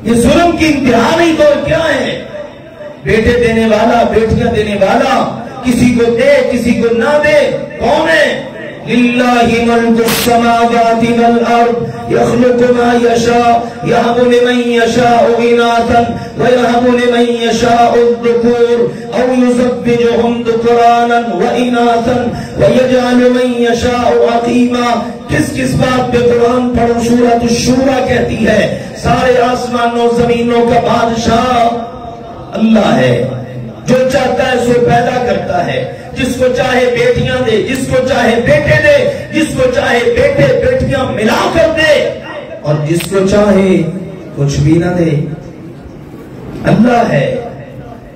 یہ ظلم کی انتہائی دور کیا ہے؟ بیٹے دینے والا، بیٹیاں دینے والا، کسی کو دے کسی کو نہ دے. کون ہے؟ لِلَّهِ مَلْكُ السَّمَاوَاتِ وَالْأَرْضِ يَخْلُقُ مَا يَشَاءُ يَهَبُ لِمَن يَشَاءُ إِنَاثًا وَيَهَبُ لِمَن يَشَاءُ الذُّكُورَ أَوْ يُزَوِّجُهُمْ ذُكْرَانًا وَإِنَاثًا وَيَجْعَلُ مَن يَشَاءُ عَقِيمًا. کس بات پہ قرآن پڑھو؟ سورۃ الشعرا کہتی ہے سارے آسمانوں زمینوں کا بادشاہ اللہ ہے. جو چاہتا ہے سو پیدا کرتا ہے، جس کو چاہے بیٹیاں دے، جس کو چاہے بیٹے دے، جس کو چاہے بیٹے بیٹیاں ملا کر دے، اور جس کو چاہے کچھ بھی نہ دے. اللہ ہے.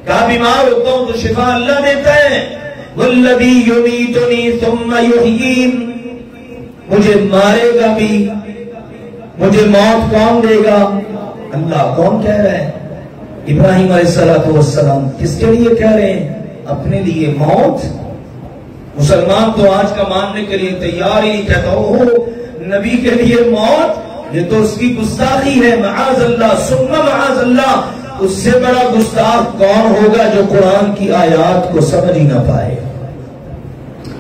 کہا بیمار ہوتا ہوں تو شفا اللہ دیتا ہے. والذی یمیتنی ثم یحیین، مجھے مارے گا بھی، مجھے موت کون دے گا؟ اللہ. کون کہہ رہا ہے؟ ابراہیم علیہ السلام. کس کے لیے کہہ رہے ہیں؟ اپنے لیے. موت مسلمان تو آج کا ماننے کے لیے تیار ہی نہیں. کہتا ہو نبی کے لیے موت، یہ تو اس کی گستاخی ہے. معاذ اللہ ثم معاذ اللہ. اس سے بڑا گستاخ کون ہوگا جو قرآن کی آیات کو سمجھ ہی نہ پائے.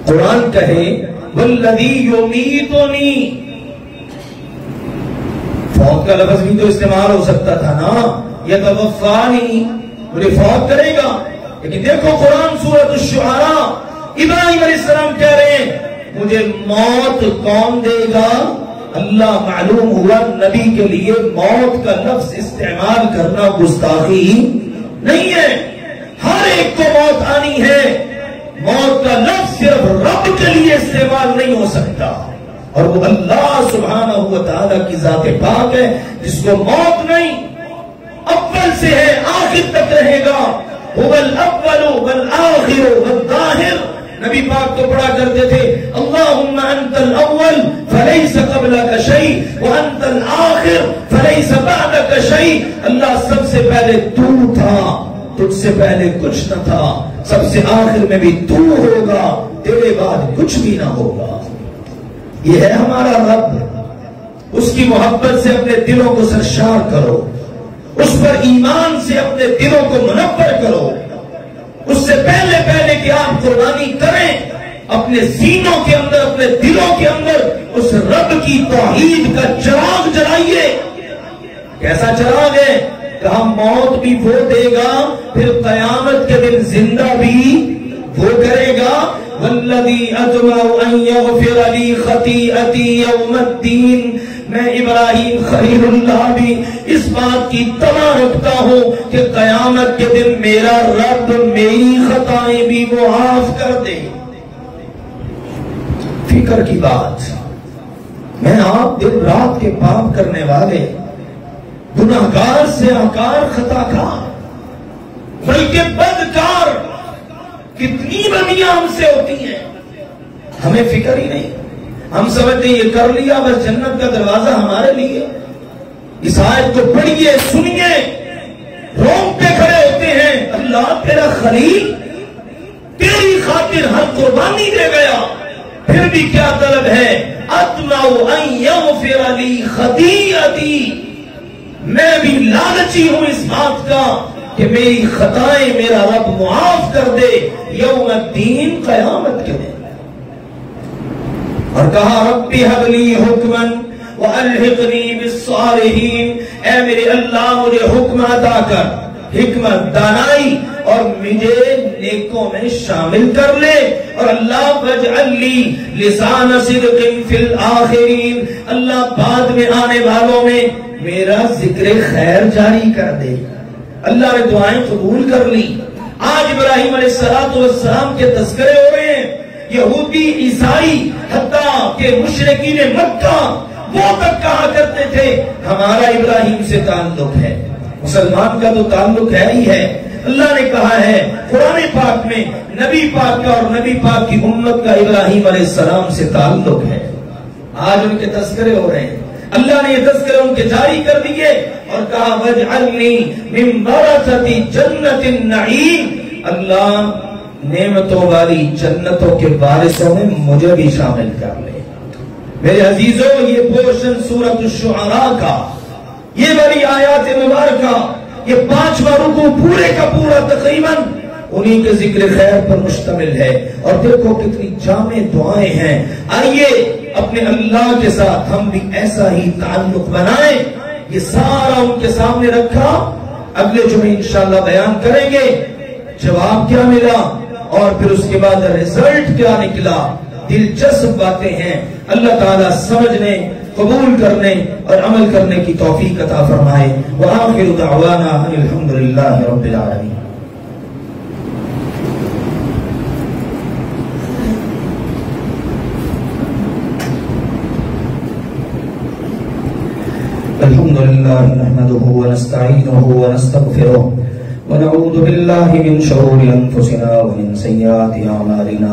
قرآن کہے والذی یمیتنی، فوت کا لفظ بھی تو استعمال ہو سکتا تھا نا. یتوفانی، مجھے فوت کرے گا. لیکن دیکھو قرآن سورۃ الشعرا، ابراہیم علیہ السلام کہہ رہے ہیں مجھے موت کون دے گا؟ اللہ. معلوم ہوا نبی کے لیے موت کا لفظ استعمال کرنا گستاخی نہیں ہے. ہر ایک کو موت آنی ہے. موت کا لفظ صرف رب کے لیے استعمال نہیں ہو سکتا. اور وہ اللہ سبحانہ و تعالیٰ کی ذات پاک ہے جس کو موت نہیں، اول سے ہے آخر تک رہے گا. هو الاول والآخر والظاہر. نبی پاک تو پڑھا کرتے تھے اللہم انت الاول فلیس قبلک شیء وانت الآخر فلیس بعدک شیء. اللہ سب سے پہلے تو تھا، تجھ سے پہلے کچھ نہ تھا، سب سے آخر میں بھی تو ہوگا، تیرے بعد کچھ بھی نہ ہوگا. یہ ہے ہمارا رب. اس کی محبت سے اپنے دلوں کو سرشار کرو، اس پر ایمان سے اپنے دلوں کو منور کرو. اس سے پہلے کہ آپ قربانی کریں اپنے سینوں کے اندر، اپنے دلوں کے اندر اس رب کی توحید کا چراغ جلائیے. کیسا چراغ ہے؟ کہا موت بھی وہ دے گا، پھر قیامت کے دن زندہ بھی وہ کرے گا. والذی اطمع ان یغفر لی خطیئتی یوم الدین. میں ابراہیم خلیل اللہ بھی اس بات کی تمنا رکھتا ہوں کہ قیامت کے دن میرا رب میری خطائیں بھی معاف کر دے. فکر کی بات. میں آپ دن رات کے پاپ کرنے والے، گناہگار سے آکار، خطا کار، بلکہ بدکار، کتنی بدیاں ہم سے ہوتی ہیں، ہمیں فکر ہی نہیں. ہم سمجھتے ہیں یہ کر لیا بس جنت کا دروازہ ہمارے لیے. اس آیت کو پڑھیے، سنیے، رونگ پہ کھڑے ہوتے ہیں. اللہ تیرا خلیل تیری خاطر ہر قربانی دے گیا، پھر بھی کیا طلب ہے؟ اطمع ان یغفر لی خطیئتی. میں بھی لالچی ہوں اس بات کا کہ میری خطائیں میرا رب معاف کر دے یوم الدین، قیامت کے دن. اور کہا ربی حب لی حکما والحقنی بالصالحین. اے میرے اللہ مجھے حکم عطا کر، حکمت، دانائی، اور مجھے نیکوں میں شامل کر لے. اور اللہ واجعل لی لسان صدق فی الآخرین. اللہ بعد میں آنے والوں میں میرا ذکر خیر جاری کر دے. اللہ نے دعائیں قبول کر لی. آج ابراہیم علیہ السلام کے تذکرے ہو رہے ہیں. یہودی، عیسائی، حتیٰ کہ مشرکین مکہ وہ تک کہا کرتے تھے ہمارا ابراہیم سے تعلق ہے. مسلمان کا تو تعلق ہے ہی ہے. اللہ نے کہا ہے قرآن پاک میں نبی پاک کا اور نبی پاک کی امت کا ابراہیم علیہ السلام سے تعلق ہے. آج ان کے تذکرے ہو رہے ہیں. اللہ نے یہ تذکرے ان کے جاری کر دیے اور کہا وَاجْعَلْنِي مِن وَرَثَةِ جَنَّةِ النَّعِيمِ. اللہ نعمتوں والی جنتوں کے وارثوں میں مجھے بھی شامل کر لے. میرے عزیزوں، یہ پورشن سورۃ الشعرا کا، یہ والی آیات مبارکہ، یہ 5واں رکوع پورے کا پورا تقریباً انہی کے ذکر خیر پر مشتمل ہے. اور دیکھو کتنی جامع دعائیں ہیں. آئیے اپنے اللہ کے ساتھ ہم بھی ایسا ہی تعلق بنائیں. یہ سارا ان کے سامنے رکھا. اگلے جمعے انشاءاللہ بیان کریں گے جواب کیا ملا اور پھر اس کے بعد رزلٹ کیا نکلا. دلچسپ باتیں ہیں. اللہ تعالیٰ سمجھنے، قبول کرنے اور عمل کرنے کی توفیق عطا فرمائے. وآخر دعوانا الحمدللہ رب العالمین. الحمد لله نحمده ونستعينه ونستغفره ونعوذ بالله من شرور أنفسنا ومن سيئات أعمالنا.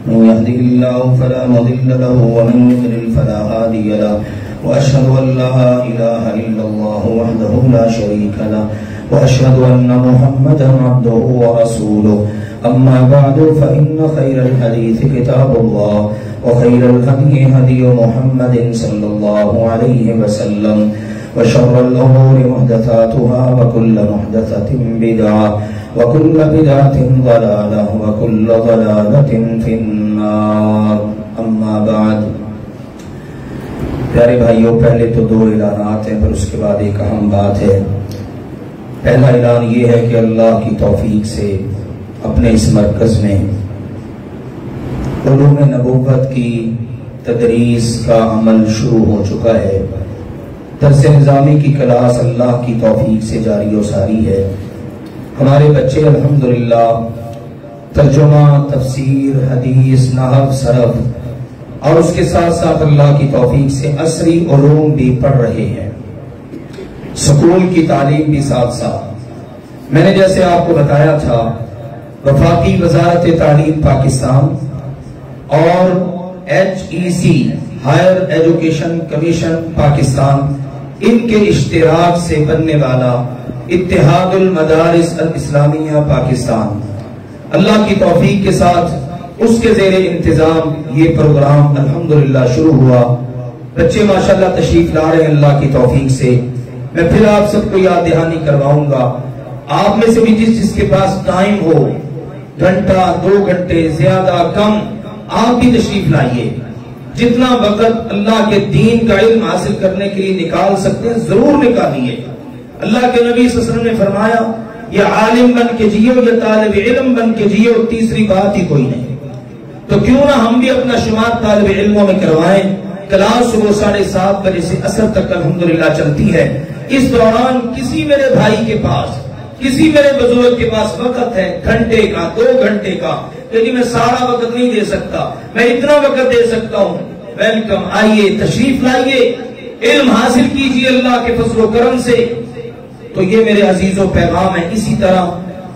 من يهده الله فلا مضل له ومن يضلل فلا هادي له. وأشهد أن لا إله إلا الله وحده لا شريك له وأشهد أن محمدا عبده ورسوله. أما بعد فإن خير الحديث كتاب الله وخير الهدي هدي محمد صلى الله عليه وسلم وشر الأمور محدثاتها وكل محدثة بدعة وكل بدعة ضلالة وكل ضلالة في النار. أما بعد. پیارے بھائیوں، پہلے تو 2 اعلانات ہیں، پھر اس کے بعد ایک اہم بات ہے. پہلا اعلان یہ ہے کہ اللہ کی توفیق سے اپنے اس مرکز میں علوم نبوت کی تدریس کا عمل شروع ہو چکا ہے. درس نظامی کی کلاس اللہ کی توفیق سے جاری و ساری ہے. ہمارے بچے الحمدللہ ترجمہ، تفسیر، حدیث، نحو، صرف اور اس کے ساتھ ساتھ اللہ کی توفیق سے عصری علوم بھی پڑھ رہے ہیں، سکول کی تعلیم بھی ساتھ ساتھ۔ میں نے جیسے آپ کو بتایا تھا، وفاقی وزارت تعلیم پاکستان اور HEC higher education commission Pakistan, ان کے اشتراک سے بننے والا اتحاد المدارس الاسلامیہ پاکستان، اللہ کی توفیق کے ساتھ اس کے زیر انتظام یہ پروگرام الحمدللہ شروع ہوا۔ بچے ماشاءاللہ تشریف لا رہے ہیں اللہ کی توفیق سے۔ میں پھر آپ سب کو یاد دہانی کرواؤں گا، آپ میں سے بھی جس کے پاس ٹائم ہو، گھنٹہ 2 گھنٹے زیادہ کم، آپ بھی تشریف لائیے۔ جتنا وقت اللہ کے دین کا علم حاصل کرنے کے لیے نکال سکتے ہیں ضرور نکالیے۔ اللہ کے نبی صلی اللہ علیہ وسلم نے فرمایا، یا عالم بن کے جیو یا طالب علم بن کے جیو، تیسری بات ہی کوئی نہیں۔ تو کیوں نہ ہم بھی اپنا شمار طالب علموں میں کروائیں۔ کلاس صبح 7:30 بجے سے عصر تک الحمدللہ چلتی ہے۔ اس دوران کسی میرے بھائی کے پاس، کسی میرے بزرگ کے پاس وقت ہے گھنٹے کا 2 گھنٹے کا، لیکن میں سارا وقت نہیں دے سکتا، میں اتنا وقت دے سکتا ہوں، ویلکم، آئیے تشریف لائیے، علم حاصل کیجیے اللہ کے فضل و کرم سے۔ تو یہ میرے عزیزوں پیغام ہے۔ اسی طرح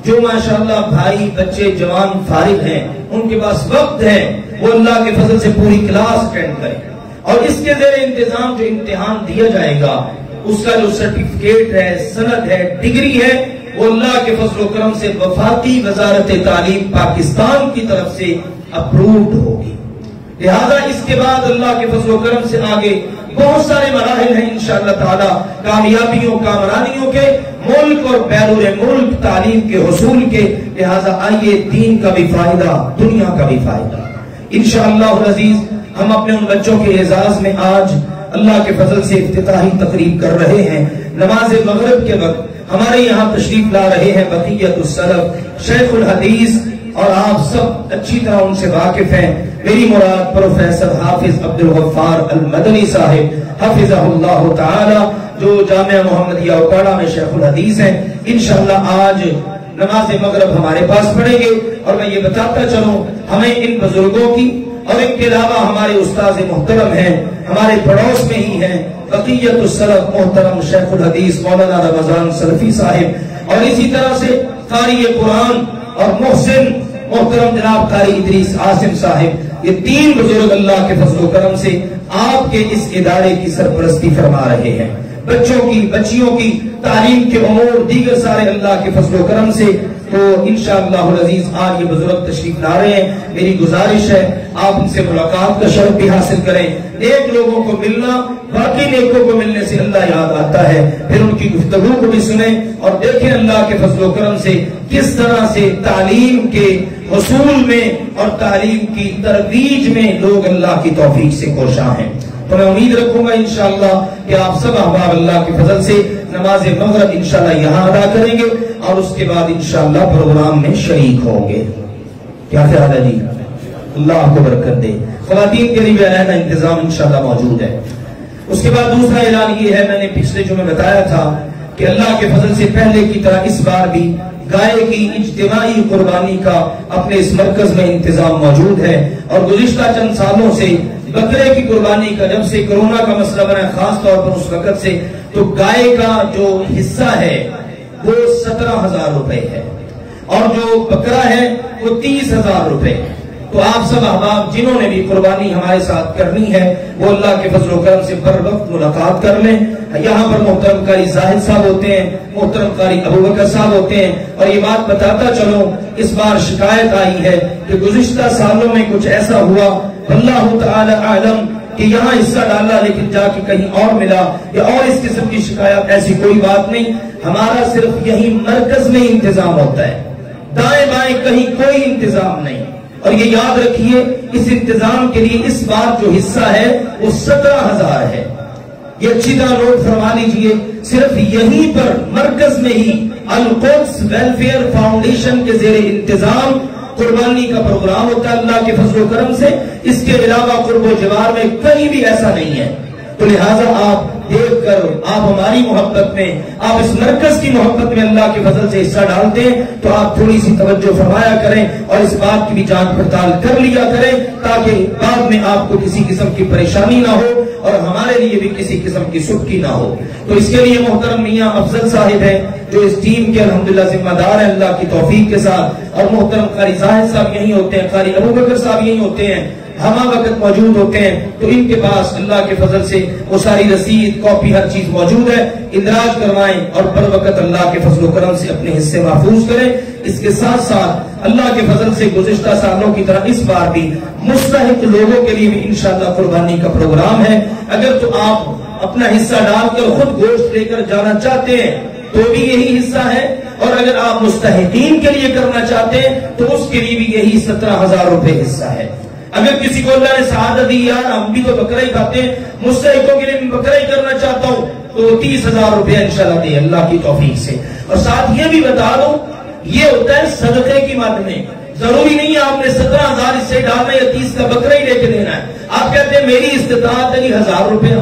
جو ماشاءاللہ بھائی بچے جوان فارغ ہیں، ان کے پاس وقت ہے، وہ اللہ کے فضل سے پوری کلاس اٹینڈ کریں، اور اس کے زیر انتظام جو امتحان دیا جائے گا، اس کا جو سرٹیفکیٹ ہے، سند ہے، ڈگری ہے، وہ اللہ کے فضل و کرم سے وفاقی وزارت تعلیم پاکستان کی طرف سے اپرووڈ ہوگی۔ لہذا اس کے بعد اللہ کے فضل و کرم سے آگے بہت سارے مراحل ہیں انشاءاللہ تعالی، کامیابیوں کامرانیوں کے، ملک اور بیرون ملک تعلیم کے حصول کے۔ لہذا آئیے دین کا بھی فائدہ، دنیا کا بھی فائدہ انشاءاللہ العزیز۔ ہم اپنے ان بچوں کے اعزاز میں آج اللہ کے فضل سے افتتاحی تقریب کر رہے ہیں۔ نماز مغرب کے وقت ہمارے یہاں تشریف لا رہے ہیں بقیت السلف، شیخ الحدیث، اور آپ سب اچھی طرح ان سے واقف ہیں۔ میری مراد پروفیسر حافظ عبد الغفار المدنی صاحب حفظہ اللہ تعالی، جو جامعہ محمدیہ اوکاڑا میں شیخ الحدیث ہیں۔ انشاءاللہ آج نماز مغرب ہمارے پاس پڑھیں گے، اور میں یہ بتاتا چلوں، ہمیں ان بزرگوں کی اور ان کے علاوہ ہمارے استاذ محترم ہیں، ہمارے پڑوس میں ہی ہیں، بقیت السلف محترم شیخ الحدیث مولانا رمضان سلفی صاحب، اور اسی طرح سے قاری قرآن اور محسن محترم جناب قاری ادریس عاصم صاحب۔ یہ 3 بزرگ اللہ کے فضل و کرم سے آپ کے اس ادارے کی سرپرستی فرما رہے ہیں۔ بچوں کی بچیوں کی تعلیم کے امور دیگر سارے اللہ کے فضل و کرم سے۔ تو انشاءاللہ العزیز آج یہ بزرگ تشریف لا رہے ہیں، میری گزارش ہے آپ ان سے ملاقات کا شرف بھی حاصل کریں۔ نیک لوگوں کو ملنا، باقی نیکوں کو ملنے سے اللہ یاد آتا ہے، پھر ان کی گفتگو کو بھی سنیں اور دیکھیں اللہ کے فضل و کرم سے کس طرح سے تعلیم کے حصول میں اور تعلیم کی ترویج میں لوگ اللہ کی توفیق سے کوشاں ہیں۔ تو میں امید رکھوں گا انشاءاللہ کہ آپ سب احباب اللہ کے فضل سے نماز مغرب انشاءاللہ یہاں ادا کریں گے، اور اس کے بعد انشاءاللہ پروگرام میں شریک ہوں گے۔ کیا خیال ہے جی؟ اللہ آپ کو برکت دے۔ خواتین کے لیے بھی علیحدہ انتظام انشاءاللہ موجود ہے۔ اس کے بعد دوسرا اعلان یہ ہے، میں نے پچھلے جو میں بتایا تھا کہ اللہ کے فضل سے پہلے کی طرح اس بار بھی گائے کی اجتماعی قربانی کا اپنے اس مرکز میں انتظام موجود ہے، اور گزشتہ چند سالوں سے بکرے کی قربانی کا، جب سے کرونا کا مسئلہ بنا خاص طور پر اس وقت سے، تو گائے کا جو حصہ ہے وہ 17,000 روپے ہے، اور جو بکرا ہے وہ 30,000 روپے۔ تو آپ سب احباب جنہوں نے بھی قربانی ہمارے ساتھ کرنی ہے، وہ اللہ کے فضل و کرم سے بر وقت ملاقات کر لیں۔ یہاں پر محترم قاری زاہد صاحب ہوتے ہیں، محترم قاری ابو بکر صاحب ہوتے ہیں، اور یہ بات بتاتا چلوں، اس بار شکایت آئی ہے کہ گزشتہ سالوں میں کچھ ایسا ہوا، اللہ تعالی عالم، کہ یہاں حصہ ڈالا لیکن جا کے کہیں اور ملا، یا اور اس قسم کی شکایت، ایسی کوئی بات نہیں۔ ہمارا صرف یہی مرکز میں انتظام ہوتا ہے، دائیں بائیں کہیں کوئی انتظام نہیں۔ اور یہ یاد رکھیے، اس انتظام کے لیے اس بار جو حصہ ہے وہ 17,000 ہے۔ یہ اچھی طرح نوٹ فرما لیجئے، صرف یہیں پر مرکز میں ہی القدس ویلفیئر فاؤنڈیشن کے زیر انتظام قربانی کا پروگرام ہوتا ہے اللہ کے فضل و کرم سے۔ اس کے علاوہ قرب و جوار میں کہیں بھی ایسا نہیں ہے۔ تو لہٰذا آپ دیکھ کر آپ ہماری محبت میں، آپ اس مرکز کی محبت میں اللہ کے فضل سے حصہ ڈالتے ہیں تو آپ تھوڑی سی توجہ فرمایا کریں اور اس بات کی بھی جانچ پڑتال کر لیا کریں تاکہ بعد میں آپ کو کسی قسم کی پریشانی نہ ہو اور ہمارے لیے بھی کسی قسم کی سستی نہ ہو۔ تو اس کے لیے محترم میاں افضل صاحب ہیں جو اس ٹیم کے الحمدللہ ذمہ دار ہیں اللہ کی توفیق کے ساتھ، اور محترم قاری زاہد صاحب یہیں ہوتے ہیں، قاری ابو بکر صاحب یہیں ہوتے ہیں، ہمہ وقت موجود ہوتے ہیں، تو ان کے پاس اللہ کے فضل سے وہ ساری رسید کاپی ہر چیز موجود ہے، اندراج کروائیں اور بر وقت اللہ کے فضل و کرم سے اپنے حصے محفوظ کریں۔ اس کے ساتھ ساتھ اللہ کے فضل سے گزشتہ سالوں کی طرح اس بار بھی مستحق لوگوں کے لیے بھی انشاءاللہ قربانی کا پروگرام ہے۔ اگر تو آپ اپنا حصہ ڈال کر خود گوشت لے کر جانا چاہتے ہیں تو بھی یہی حصہ ہے، اور اگر آپ مستحقین کے لیے کرنا چاہتے ہیں تو اس کے لیے بھی یہی 17,000 روپے حصہ ہے۔ اگر کسی کو اللہ نے سعادت دی یار ہم بھی تو بکرا ہی کھاتے ہیں، مستحقوں کے لیے میں بکرا ہی کرنا چاہتا ہوں، تو 30,000 روپے انشاءاللہ دے اللہ کی توفیق سے۔ اور ساتھ یہ بھی بتا دوں یہ ہوتا ہے صدقے کی مد میں، ضروری نہیں ہے آپ نے 17,000 اس سے ڈالنا یا 30 کا بکرا ہی لے کے دینا ہے۔ آپ کہتے ہیں میری استطاعت ہے 1,000 روپے،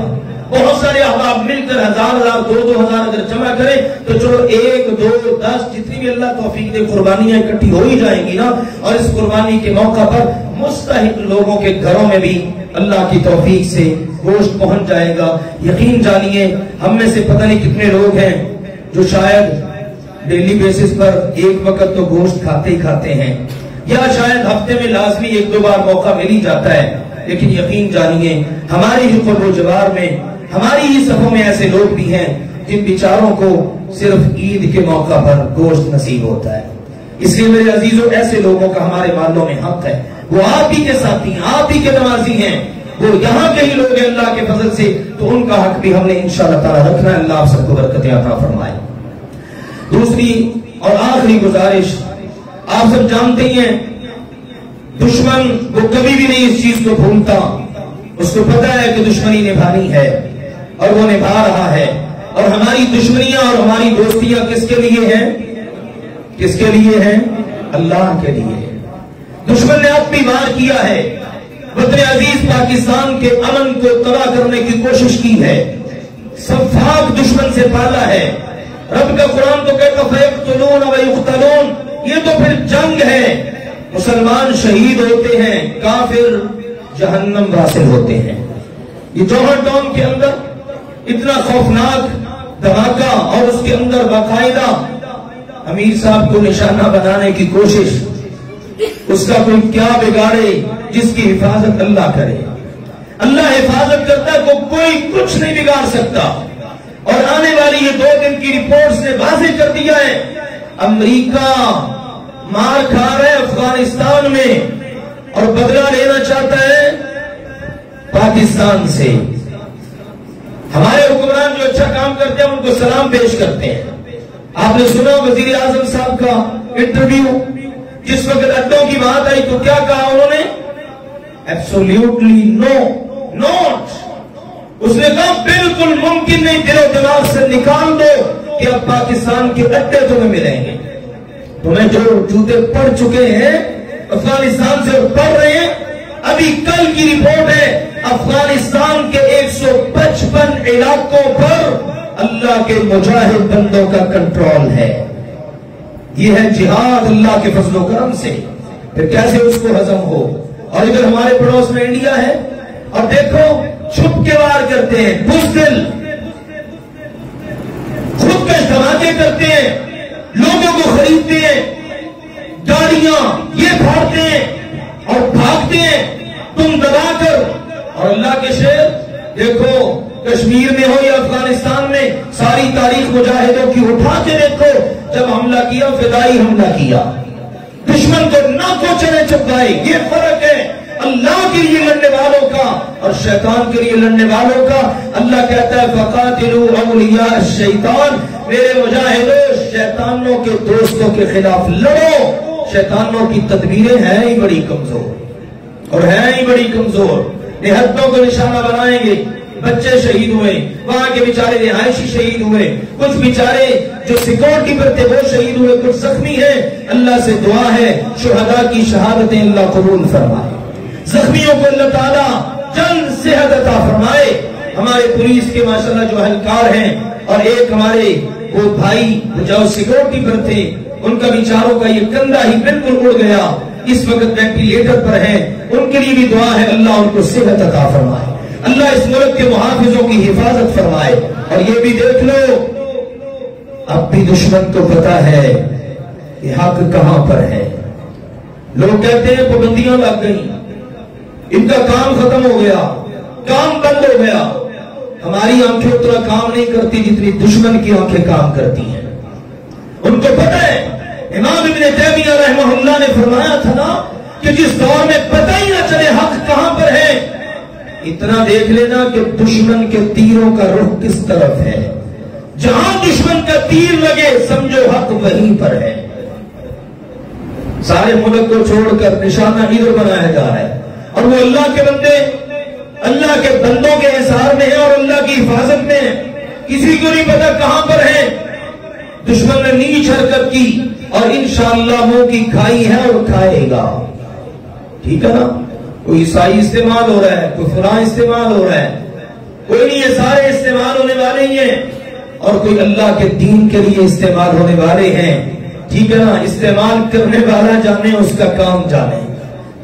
بہت سارے احباب مل کر 1,000 2,000 اگر جمع کریں تو چلو 1 2 10 جتنی بھی اللہ توفیق دے قربانیاں اکٹھی ہو ہی جائیں گی نا، اور اس قربانی کے موقع پر مستحق لوگوں کے گھروں میں بھی اللہ کی توفیق سے گوشت پہنچ جائے گا۔ یقین جانیے ہم میں سے پتہ نہیں کتنے لوگ ہیں جو شاید ڈیلی بیسس پر ایک وقت تو گوشت کھاتے ہی کھاتے ہیں، یا شاید ہفتے میں لازمی 1-2 بار موقع مل ہی جاتا ہے، لیکن یقین جانیے ہماری ہی قرب و جوار میں ہماری ہی صفوں میں ایسے لوگ بھی ہیں جن بیچاروں کو صرف عید کے موقع پر گوشت نصیب ہوتا ہے۔ اس لیے میرے عزیزوں ایسے لوگوں کا ہمارے مالوں میں حق ہے، وہ آپ ہی کے ساتھی ہیں، آپ ہی کے نوازی ہیں، وہ یہاں کے ہی لوگ ہیں اللہ کے فضل سے، تو ان کا حق بھی ہم نے انشاءاللہ تعالی رکھنا ہے۔ اللہ آپ سب کو برکت عطا فرمائے۔ دوسری اور آخری گزارش، آپ سب جانتے ہیں دشمن وہ کبھی بھی نہیں اس چیز کو بھولتا، اس کو پتا ہے کہ دشمنی نبھانی ہے اور وہ نبھا رہا ہے، اور ہماری دشمنیاں اور ہماری دوستیاں کس کے لیے ہیں؟ کس کے لیے ہیں؟ اللہ کے لیے۔ دشمن نے اب بھی وار کیا ہے، وطن عزیز پاکستان کے امن کو تباہ کرنے کی کوشش کی ہے، صفاق دشمن سے پالا ہے۔ رب کا قرآن تو کہتا فَيَقْتُلُونَ وَيُقْتَلُونَ، یہ تو پھر جنگ ہے، مسلمان شہید ہوتے ہیں، کافر جہنم واصل ہوتے ہیں۔ یہ جوہر ٹاؤن کے اندر اتنا خوفناک دھماکہ اور اس کے اندر باقاعدہ امیر صاحب کو نشانہ بنانے کی کوشش، اس کا کوئی کیا بگاڑے جس کی حفاظت اللہ کرے۔ اللہ حفاظت کرتا ہے تو کوئی کچھ نہیں بگاڑ سکتا، اور آنے والی یہ 2 دن کی رپورٹس نے واضح کر دیا ہے امریکہ مار کھا رہا ہے افغانستان میں اور بدلہ لینا چاہتا ہے پاکستان سے۔ ہمارے حکمران جو اچھا کام کرتے ہیں ان کو سلام پیش کرتے ہیں۔ آپ نے سنا وزیر اعظم صاحب کا انٹرویو، جس وقت اڈوں کی بات آئی تو کیا کہا انہوں نے؟ ایبسولوٹلی نو، نوٹ۔ اس نے کہا بالکل ممکن نہیں، دل و دماغ سے نکال دو کہ اب پاکستان کے اڈے تمہیں ملیں گے، تمہیں جو جوتے پڑ چکے ہیں افغانستان سے پڑ رہے ہیں۔ ابھی کل کی رپورٹ ہے افغانستان کے 155 علاقوں پر اللہ کے مجاہد بندوں کا کنٹرول ہے۔ یہ ہے جہاد اللہ کے فضل و کرم سے، پھر کیسے اس کو ہضم ہو۔ اور ادھر ہمارے پڑوس میں انڈیا ہے، اور دیکھو چھپ کے وار کرتے ہیں، بزدل خود کش دھماکے کرتے ہیں، لوگوں کو خریدتے ہیں، گاڑیاں یہ پھاڑتے ہیں اور بھاگتے ہیں تم دبا کر۔ اور اللہ کے شیر دیکھو کشمیر میں ہو یا افغانستان میں، ساری تاریخ مجاہدوں کی اٹھا کے دیکھو، جب حملہ کیا فدائی حملہ کیا، دشمن کو نہ کو چلے چپائے۔ یہ فرق ہے اللہ کے لیے لڑنے والوں کا اور شیطان کے لیے لڑنے والوں کا۔ اللہ کہتا ہے فَقَاتِلُوا أَوْلِيَاءَ الشَّيْطَانِ، میرے مجاہدوں شیطانوں کے دوستوں کے خلاف لڑو۔ شیطانوں کی تدبیریں ہیں ہی بڑی کمزور، اور ہیں ہی بڑی کمزور۔ نہتوں کو نشانہ بنائیں گے، بچے شہید ہوئے، وہاں کے بیچارے رہائشی شہید ہوئے، کچھ بیچارے جو سیکورٹی پر تھے وہ شہید ہوئے، کچھ زخمی ہیں۔ اللہ سے دعا ہے شہداء کی شہادتیں اللہ قبول فرمائے، زخمیوں کو اللہ تعالیٰ جلد صحت عطا فرمائے۔ ہمارے پولیس کے ماشاءاللہ جو اہلکار ہیں، اور ایک ہمارے وہ بھائی جو سیکورٹی پر تھے، ان کا بیچاروں کا یہ کندھا ہی بالکل اڑ گیا، اس وقت وینٹیلیٹر پر ہیں، ان کے لیے بھی دعا ہے اللہ ان کو صحت عطا فرمائے، اللہ اس ملک کے محافظوں کی حفاظت فرمائے۔ اور یہ بھی دیکھ لو، اب بھی دشمن کو پتا ہے کہ حق کہاں پر ہے۔ لوگ کہتے ہیں پابندیاں لگ گئی، ان کا کام ختم ہو گیا، کام بند ہو گیا۔ ہماری آنکھیں اتنا کام نہیں کرتی جتنی دشمن کی آنکھیں کام کرتی ہیں۔ ان کو پتہ ہے، امام ابن تیمیہ رحمہ اللہ نے فرمایا تھا نا کہ جس دور میں پتہ ہی نہ چلے حق کہاں پر ہے، اتنا دیکھ لینا کہ دشمن کے تیروں کا رخ کس طرف ہے۔ جہاں دشمن کا تیر لگے سمجھو حق وہیں پر ہے۔ سارے ملک کو چھوڑ کر نشانہ ادھر بنایا جا رہا ہے، اور وہ اللہ کے بندے اللہ کے بندوں کے احسار میں ہیں اور اللہ کی حفاظت میں ہیں، کسی کو نہیں پتا کہاں پر ہے۔ دشمن نے نیچ حرکت کی اور انشاءاللہ منہ کی کھائی ہے اور کھائے گا، ٹھیک ہے نا؟ کوئی عیسائی استعمال ہو رہا ہے، کوئی فلاں استعمال ہو رہا ہے، کوئی نہیں، یہ سارے استعمال ہونے والے ہی ہیں، اور کوئی اللہ کے دین کے لیے استعمال ہونے والے ہیں، ٹھیک ہے نا؟ استعمال کرنے والا جانے، اس کا کام جانے۔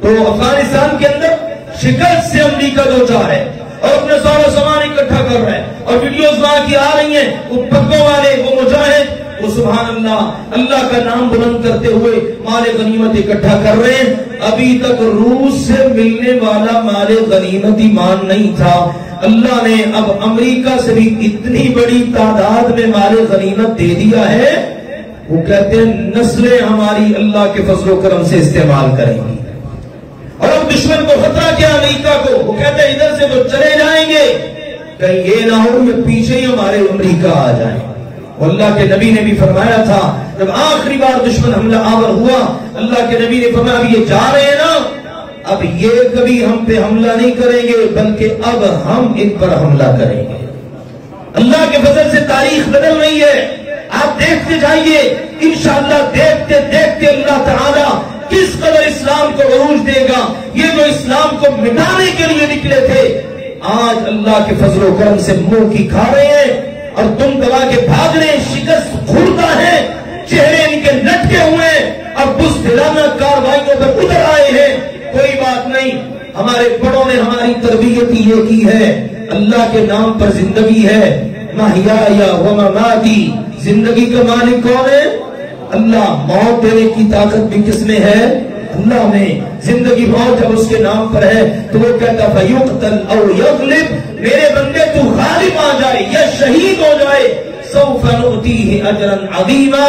تو افغانستان کے اندر شکست سے امریکہ دو چار ہے اور اپنے سارا سامان اکٹھا کر رہا ہے، اور ویڈیوز وہاں کی آ رہی ہیں، وہ پگوں والے، وہ مجاہد، وہ سبحان اللہ اللہ کا نام بلند کرتے ہوئے مال غنیمت اکٹھا کر رہے ہیں۔ ابھی تک روس سے ملنے والا مال غنیمت ایمان نہیں تھا، اللہ نے اب امریکہ سے بھی اتنی بڑی تعداد میں مال غنیمت دے دیا ہے، وہ کہتے ہیں نسلیں ہماری اللہ کے فضل و کرم سے استعمال کریں گی۔ اور اب دشمن کو خطرہ کیا امریکہ کو، وہ کہتے ہیں ادھر سے تو چلے جائیں گے، کہیں یہ نہ ہو یہ پیچھے ہی ہمارے امریکہ آ جائیں۔ اللہ کے نبی نے بھی فرمایا تھا، جب آخری بار دشمن حملہ آور ہوا، اللہ کے نبی نے فرمایا اب یہ جا رہے ہیں نا، اب یہ کبھی ہم پہ حملہ نہیں کریں گے بلکہ اب ہم ان پر حملہ کریں گے۔ اللہ کے فضل سے تاریخ بدل رہی ہے، آپ دیکھتے جائیے، انشاءاللہ دیکھتے دیکھتے اللہ تعالی کس قدر اسلام کو عروج دے گا۔ یہ جو اسلام کو مٹانے کے لیے نکلے تھے، آج اللہ کے فضل و کرم سے منہ کی کھا رہے ہیں اور تم دبا کے بھاگ رہے ہیں، شکست کھولتا ہے، چہرے ان کے لٹکے ہوئے اور بزدلانہ کارروائیوں پر اتر آئے ہیں۔ کوئی بات نہیں، ہمارے بڑوں نے ہماری تربیت یہ کی ہے، اللہ کے نام پر زندگی ہے، محیایا و مماتی، زندگی کا مالک کون ہے؟ اللہ۔ موت دینے کی طاقت بھی کس میں ہے؟ اللہ میں۔ زندگی موت جب اس کے نام پر ہے تو وہ کہتا فیقتل او یغلب، میرے بندے تو غالب آ جائے یا شہید ہو جائے، سوف نؤتیہ اجرا عظیما،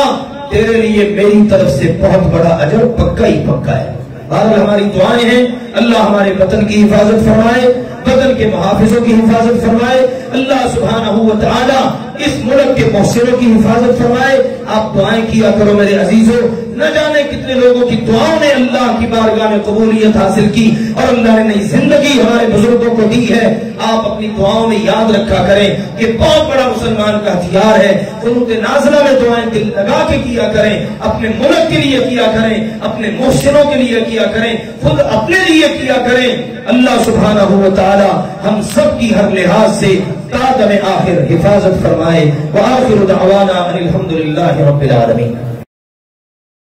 تیرے لیے میری طرف سے بہت بڑا اجر پکا ہی پکا ہے۔ بہرحال ہماری دعائیں ہیں، اللہ ہمارے وطن کی حفاظت فرمائے، وطن کے محافظوں کی حفاظت فرمائے، اللہ سبحانہ و تعالی اس ملک کے محسنوں کی حفاظت فرمائے۔ آپ دعائیں کیا کرو میرے عزیزوں، نہ جانے کتنے لوگوں کی دعاؤں نے اللہ کی بارگاہ میں قبولیت حاصل کی اور اللہ نے نئی زندگی ہمارے بزرگوں کو دی ہے۔ آپ اپنی دعاؤں میں یاد رکھا کریں کہ بہت بڑا مسلمان کا ہتھیار ہے۔ قنوت نازلہ میں دعائیں دل لگا کے کیا کریں، اپنے ملک کے لیے کیا کریں، اپنے محسنوں کے لیے کیا کریں، خود اپنے لیے کیا کریں۔ اللہ سبحانہ و تعالی ہم سب کی ہر لحاظ سے تا دم آخر حفاظت فرمائے۔ وآخر دعوانا ان الحمدللہ رب العالمین۔